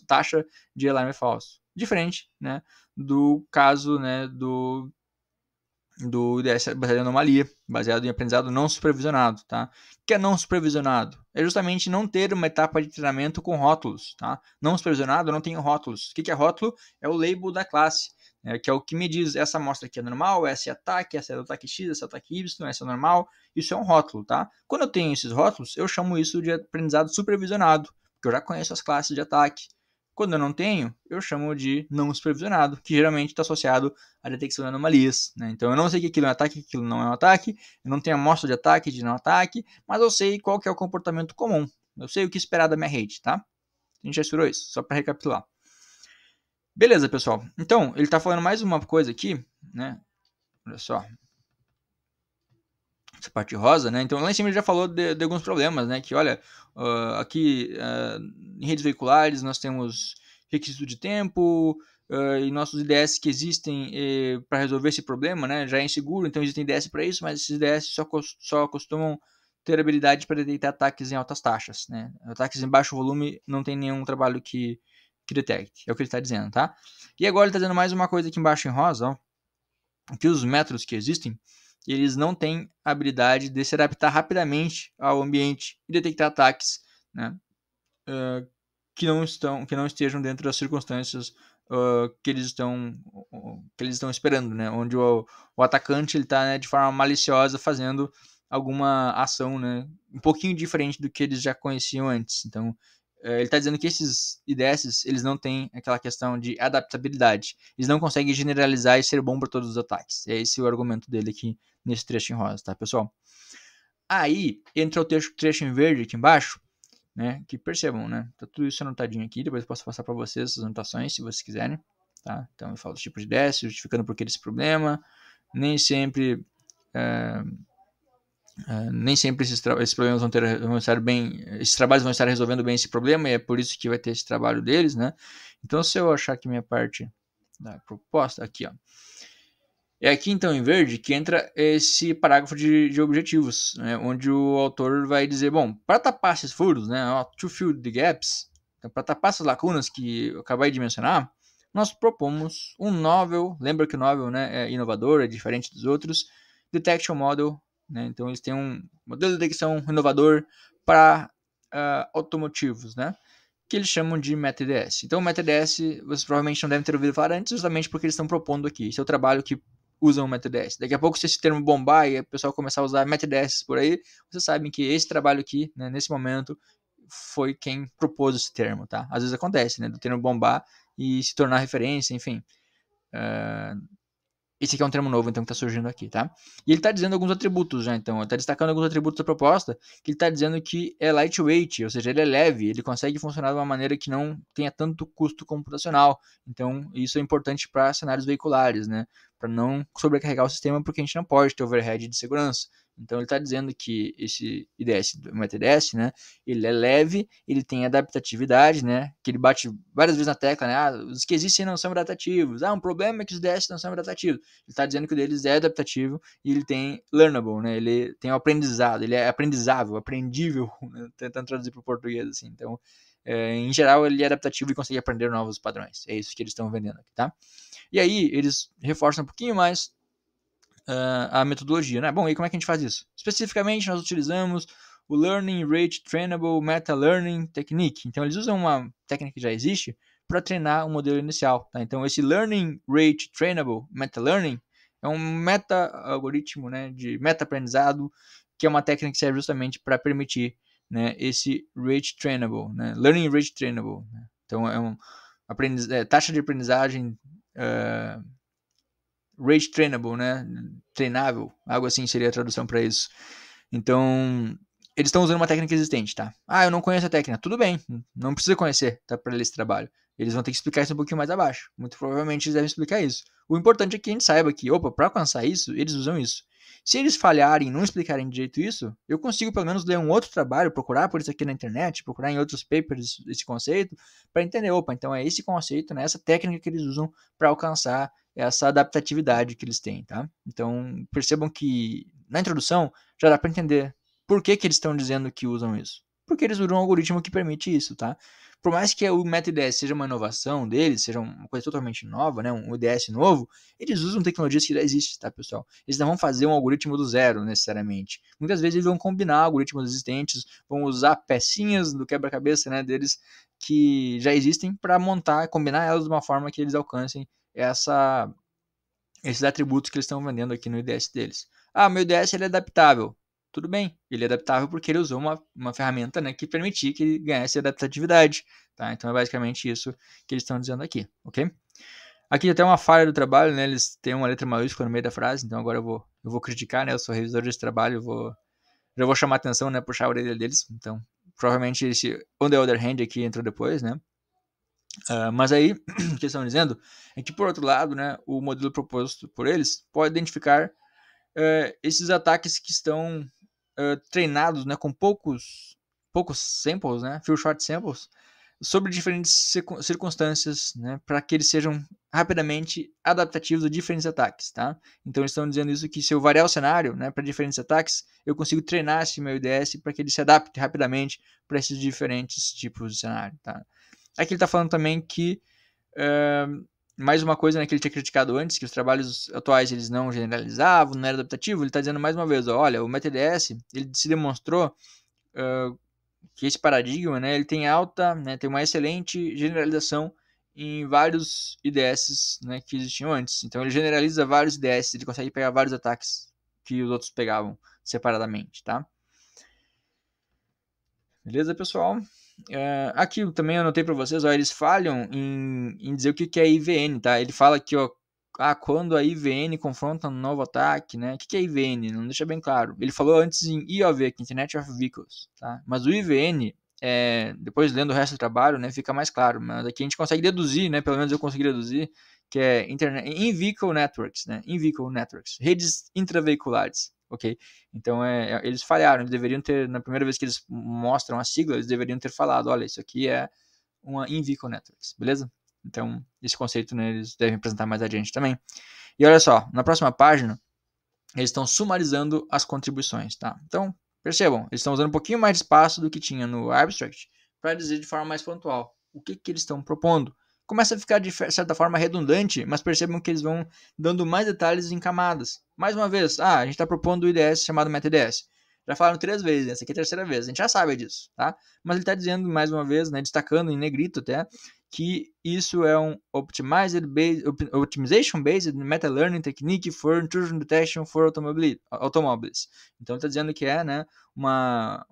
taxa de alarme falso. Diferente, né, do caso, né, do IDS baseado em anomalia, baseado em aprendizado não supervisionado, tá? O que é não supervisionado? É justamente não ter uma etapa de treinamento com rótulos, tá? Não supervisionado, eu não tenho rótulos. O que é rótulo? É o label da classe, que é o que me diz, essa amostra aqui é normal, essa é ataque, essa é do ataque X, essa é ataque Y, essa é normal. Isso é um rótulo, tá? Quando eu tenho esses rótulos, eu chamo isso de aprendizado supervisionado, porque eu já conheço as classes de ataque. Quando eu não tenho, eu chamo de não supervisionado, que geralmente está associado à detecção de anomalias, né? Então eu não sei que aquilo é um ataque, que aquilo não é um ataque, eu não tenho amostra de ataque e de não ataque, mas eu sei qual que é o comportamento comum, eu sei o que esperar da minha rede, tá? A gente já estudou isso, só para recapitular. Beleza, pessoal. Então, ele está falando mais uma coisa aqui, né? Olha só. Essa parte rosa, né? Então lá em cima ele já falou de alguns problemas, né? Que olha, aqui em redes veiculares nós temos requisito de tempo, e nossos IDS que existem para resolver esse problema, né, já é inseguro, então existem IDS para isso, mas esses IDS só costumam ter habilidade para detectar ataques em altas taxas, né? Ataques em baixo volume não tem nenhum trabalho que detecte, é o que ele está dizendo, tá? E agora ele está dizendo mais uma coisa aqui embaixo em rosa, ó, que os métodos que existem, eles não têm habilidade de se adaptar rapidamente ao ambiente e detectar ataques, né, que não estejam dentro das circunstâncias que eles estão esperando, né? Onde o atacante ele está, né, de forma maliciosa fazendo alguma ação, né, um pouquinho diferente do que eles já conheciam antes. Então, ele está dizendo que esses IDS eles não têm aquela questão de adaptabilidade. Eles não conseguem generalizar e ser bom para todos os ataques. É esse o argumento dele aqui nesse trecho em rosa, tá, pessoal? Aí entra o trecho em verde aqui embaixo, né? Que percebam, né? Tá tudo isso anotadinho aqui. Depois eu posso passar para vocês essas anotações, se vocês quiserem, tá? Então eu falo os tipos de IDS, justificando por que desse problema. Nem sempre esses problemas vão estar bem, esses trabalhos vão estar resolvendo bem esse problema e é por isso que vai ter esse trabalho deles, né? Então se eu achar que minha parte da proposta aqui, ó, é aqui então em verde que entra esse parágrafo de objetivos, né, onde o autor vai dizer, bom, para tapar esses furos, né, to fill the gaps, então, para tapar essas lacunas que eu acabei de mencionar, nós propomos um novel, lembra que o novel, né, é inovador, é diferente dos outros, detection model, né, então eles têm um modelo de detecção inovador para automotivos, né, que eles chamam de MetaDS. Então o MetaDS vocês provavelmente não devem ter ouvido falar antes, justamente porque eles estão propondo aqui, esse é o trabalho que usam o MetaDS. Daqui a pouco, se esse termo bombar e o pessoal começar a usar MetaDS por aí, vocês sabem que esse trabalho aqui, né, nesse momento, foi quem propôs esse termo, tá? Às vezes acontece, né, do termo bombar e se tornar referência, enfim. Esse aqui é um termo novo, então, que está surgindo aqui, tá? E ele está dizendo alguns atributos já, então. Ele está destacando alguns atributos da proposta, que ele está dizendo que é lightweight, ou seja, ele é leve, ele consegue funcionar de uma maneira que não tenha tanto custo computacional. Então, isso é importante para cenários veiculares, né? Para não sobrecarregar o sistema, porque a gente não pode ter overhead de segurança. Então, ele está dizendo que esse IDS, o MetaDS, né? Ele é leve, ele tem adaptatividade, né? Que ele bate várias vezes na tecla, né? Ah, os que existem não são adaptativos. Ah, um problema é que os IDS não são adaptativos. Ele está dizendo que o deles é adaptativo e ele tem learnable, né? Ele tem o aprendizado, ele é aprendizável, aprendível, né? Tentando traduzir para o português assim. Então, em geral, ele é adaptativo e consegue aprender novos padrões. É isso que eles estão vendendo aqui, tá? E aí, eles reforçam um pouquinho mais a metodologia, né? Bom, e como é que a gente faz isso? Especificamente, nós utilizamos o Learning Rate Trainable Meta Learning Technique. Então, eles usam uma técnica que já existe para treinar o modelo inicial. Tá? Então, esse Learning Rate Trainable Meta Learning é um meta-algoritmo, né, de meta-aprendizado, que é uma técnica que serve justamente para permitir, né, esse Rate Trainable, né, Learning Rate Trainable. Né? Então, é taxa de aprendizagem rate trainable, né? Treinável, algo assim seria a tradução para isso. Então, eles estão usando uma técnica existente, tá? Ah, eu não conheço a técnica. Tudo bem, não precisa conhecer, tá? Para ler esse trabalho. Eles vão ter que explicar isso um pouquinho mais abaixo. Muito provavelmente eles devem explicar isso. O importante é que a gente saiba que, opa, para alcançar isso, eles usam isso. Se eles falharem e não explicarem direito isso, eu consigo pelo menos ler um outro trabalho, procurar por isso aqui na internet, procurar em outros papers esse conceito, para entender, opa, então é esse conceito, né, essa técnica que eles usam para alcançar essa adaptatividade que eles têm, tá? Então, percebam que na introdução já dá para entender por que eles estão dizendo que usam isso. Porque eles usam um algoritmo que permite isso, tá? Por mais que o MetaIDS seja uma inovação deles, seja uma coisa totalmente nova, né, um IDS novo, eles usam tecnologias que já existem, tá, pessoal? Eles não vão fazer um algoritmo do zero, necessariamente. Muitas vezes eles vão combinar algoritmos existentes, vão usar pecinhas do quebra-cabeça, né, deles que já existem para montar, combinar elas de uma forma que eles alcancem esses atributos que eles estão vendendo aqui no IDS deles. Ah, meu IDS ele é adaptável. Tudo bem, ele é adaptável porque ele usou uma ferramenta, né, que permitia que ele ganhasse adaptatividade. Tá? Então é basicamente isso que eles estão dizendo aqui, ok? Aqui até uma falha do trabalho, né? Eles têm uma letra maiúscula no meio da frase, então agora eu vou criticar, né? Eu sou revisor desse trabalho, já vou chamar atenção, né? Puxar a orelha deles. Então, provavelmente esse on the other hand aqui entrou depois, né? Mas aí, o que eles estão dizendo é que, por outro lado, né, o modelo proposto por eles pode identificar esses ataques que estão treinados, né, com poucos samples, né, few short samples, sobre diferentes circunstâncias, né, para que eles sejam rapidamente adaptativos a diferentes ataques, tá? Então eles estão dizendo isso, que se eu variar o cenário, né, para diferentes ataques, eu consigo treinar esse meu IDS para que ele se adapte rapidamente para esses diferentes tipos de cenário, tá? Aqui ele está falando também que mais uma coisa, né, que ele tinha criticado antes, que os trabalhos atuais eles não generalizavam, não era adaptativo. Ele está dizendo mais uma vez, ó, olha, o MetaDS ele se demonstrou que esse paradigma, né, ele tem alta, né, tem uma excelente generalização em vários IDS, né, que existiam antes. Então ele generaliza vários IDS, ele consegue pegar vários ataques que os outros pegavam separadamente, tá? Beleza, pessoal? Aqui também eu anotei para vocês, ó, eles falham em dizer o que é IVN, tá? Ele fala aqui, ó, quando a IVN confronta um novo ataque, né? O que é IVN? Não deixa bem claro. Ele falou antes em IOV, que é Internet of Vehicles, tá? Mas o IVN, depois lendo o resto do trabalho, né, fica mais claro. Mas aqui a gente consegue deduzir, né? Pelo menos eu consegui deduzir, que é In-Vehicle Networks, né? In-Vehicle Networks, redes intraveiculares, ok? Então eles falharam, eles deveriam ter, na primeira vez que eles mostram a sigla, eles deveriam ter falado, olha, isso aqui é uma In-Vehicle Networks, beleza? Então, esse conceito, né, eles devem apresentar mais adiante também. E olha só, na próxima página, eles estão sumarizando as contribuições, tá? Então, percebam, eles estão usando um pouquinho mais de espaço do que tinha no Abstract para dizer de forma mais pontual o que eles estão propondo. Começa a ficar de certa forma redundante, mas percebam que eles vão dando mais detalhes em camadas. Mais uma vez, a gente está propondo o IDS chamado MetaIDS. Já falaram 3 vezes, essa aqui é a 3ª vez, a gente já sabe disso, tá? Mas ele está dizendo mais uma vez, né, destacando em negrito até, que isso é um Optimization-Based Meta-Learning Technique for Intrusion Detection for Automobiles. Então ele está dizendo que é, né, uma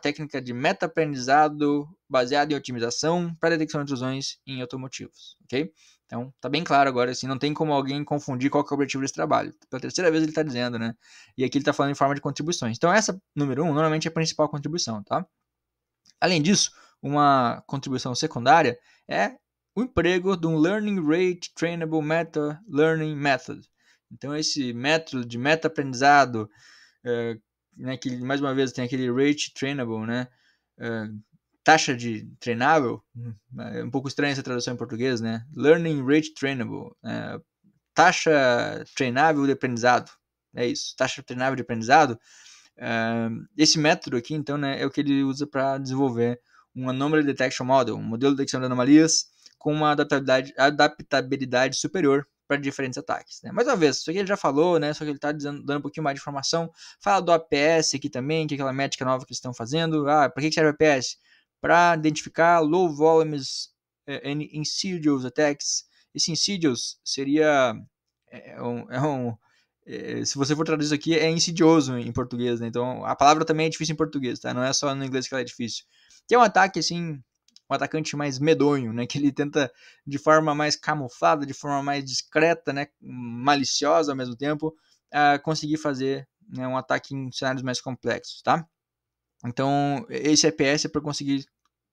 técnica de meta-aprendizado baseada em otimização para detecção de intrusões em automotivos, ok? Então tá bem claro agora, assim, não tem como alguém confundir qual que é o objetivo desse trabalho. Pela 3ª vez ele está dizendo, né? E aqui ele está falando em forma de contribuições. Então essa, número 1, normalmente é a principal contribuição, tá? Além disso, uma contribuição secundária é o emprego de um Learning Rate Trainable Meta Learning Method. Então esse método de meta-aprendizado, né, que mais uma vez tem aquele Rate Trainable, né, taxa de treinável, é um pouco estranha essa tradução em português, né, Learning Rate Trainable, taxa treinável de aprendizado, é isso, taxa treinável de aprendizado. Esse método aqui, então, né, é o que ele usa para desenvolver um Anomaly Detection Model, um modelo de detecção de anomalias com uma adaptabilidade superior para diferentes ataques, né? Mais uma vez, isso aqui ele já falou, né? Só que ele está dando um pouquinho mais de informação. Fala do APS aqui também, que é aquela métrica nova que eles estão fazendo. Para que serve o APS? Para identificar low volumes insidious attacks. Esse insidious seria se você for traduzir isso aqui, é insidioso em português, né? Então a palavra também é difícil em português, tá? Não é só no inglês que ela é difícil. Que é um ataque, assim, um atacante mais medonho, né? Que ele tenta de forma mais camuflada, de forma mais discreta, né? Maliciosa ao mesmo tempo, conseguir fazer, né, um ataque em cenários mais complexos, tá? Então esse EPS é para conseguir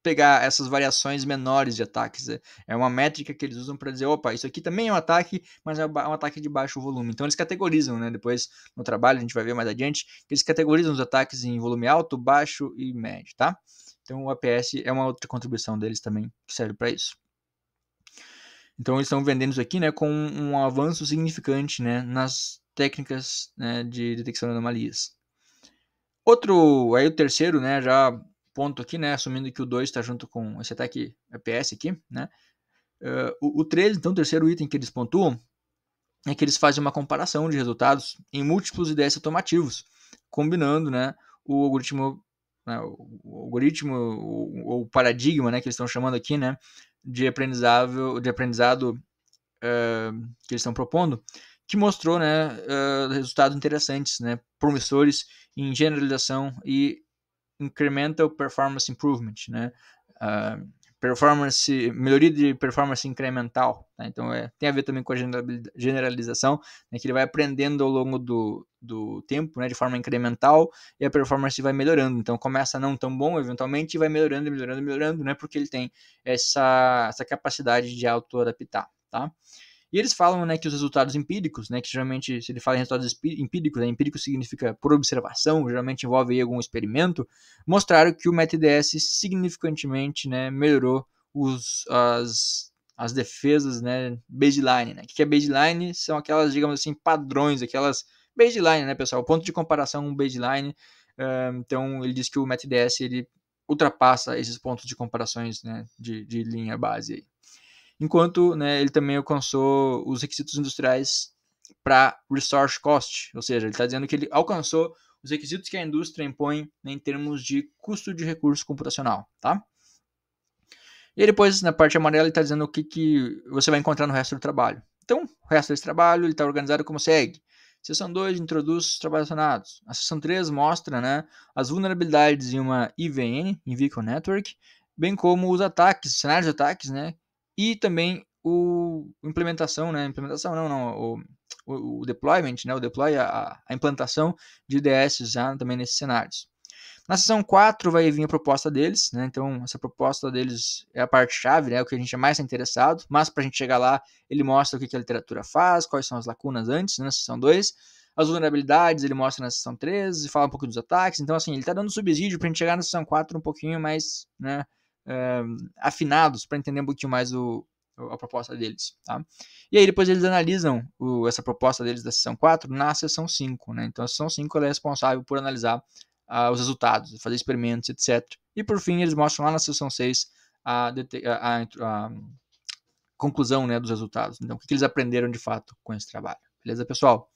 pegar essas variações menores de ataques. É uma métrica que eles usam para dizer, opa, isso aqui também é um ataque, mas é um ataque de baixo volume. Então eles categorizam, né? Depois no trabalho, a gente vai ver mais adiante, que eles categorizam os ataques em volume alto, baixo e médio, tá? Então o APS é uma outra contribuição deles também, que serve para isso. Então eles estão vendendo isso aqui, né, com um avanço significante, né, nas técnicas, né, de detecção de anomalias. Aí o terceiro, né, já ponto aqui, né, assumindo que o 2 está junto com esse ataque APS aqui, né, o 3, então, o terceiro item que eles pontuam é que eles fazem uma comparação de resultados em múltiplos IDS automativos, combinando, né, o algoritmo, né, o paradigma, né, que eles estão chamando aqui, né, de aprendizado que eles estão propondo, que mostrou, né, resultados interessantes, né, promissores em generalização e incremental performance improvement, né, melhoria de performance incremental, tá? Então tem a ver também com a generalização, né, que ele vai aprendendo ao longo do tempo, né, de forma incremental, e a performance vai melhorando. Então começa não tão bom eventualmente e vai melhorando, né, porque ele tem essa capacidade de auto-adaptar, tá? E eles falam, né, que os resultados empíricos, né, que geralmente, se ele fala em resultados empíricos, né, empírico significa por observação, geralmente envolve aí algum experimento, mostraram que o MetaIDS significantemente, né, melhorou as defesas, né, baseline, né? O que é baseline? São aquelas, digamos assim, padrões, aquelas baseline, né, pessoal? O ponto de comparação baseline. Então, ele diz que o MetDS ele ultrapassa esses pontos de comparações, né, de linha base aí. Enquanto, né, ele também alcançou os requisitos industriais para resource cost, ou seja, ele está dizendo que ele alcançou os requisitos que a indústria impõe, né, em termos de custo de recurso computacional, tá? E aí depois, na parte amarela, ele está dizendo o que você vai encontrar no resto do trabalho. Então, o resto desse trabalho está organizado como segue. Seção 2 introduz os trabalhos relacionados. A seção 3 mostra, né, as vulnerabilidades em uma IVN, in Vehicle Network, bem como os ataques, cenários de ataques, né, e também implementação não, o deployment, né, a implantação de IDS já também nesses cenários. Na seção 4 vai vir a proposta deles, né? Então essa proposta deles é a parte-chave, né? O que a gente é mais interessado, mas para a gente chegar lá, ele mostra o que a literatura faz, quais são as lacunas antes, né? Na seção 2. As vulnerabilidades ele mostra na seção 3 e fala um pouco dos ataques. Então, assim, ele está dando subsídio para a gente chegar na seção 4 um pouquinho mais, né, afinados, para entender um pouquinho mais a proposta deles, tá? E aí depois eles analisam essa proposta deles da seção 4 na seção 5, né? Então a seção 5 ela é responsável por analisar os resultados, fazer experimentos, etc. E por fim, eles mostram lá na seção 6 a conclusão, né, dos resultados. Então, o que eles aprenderam de fato com esse trabalho. Beleza, pessoal?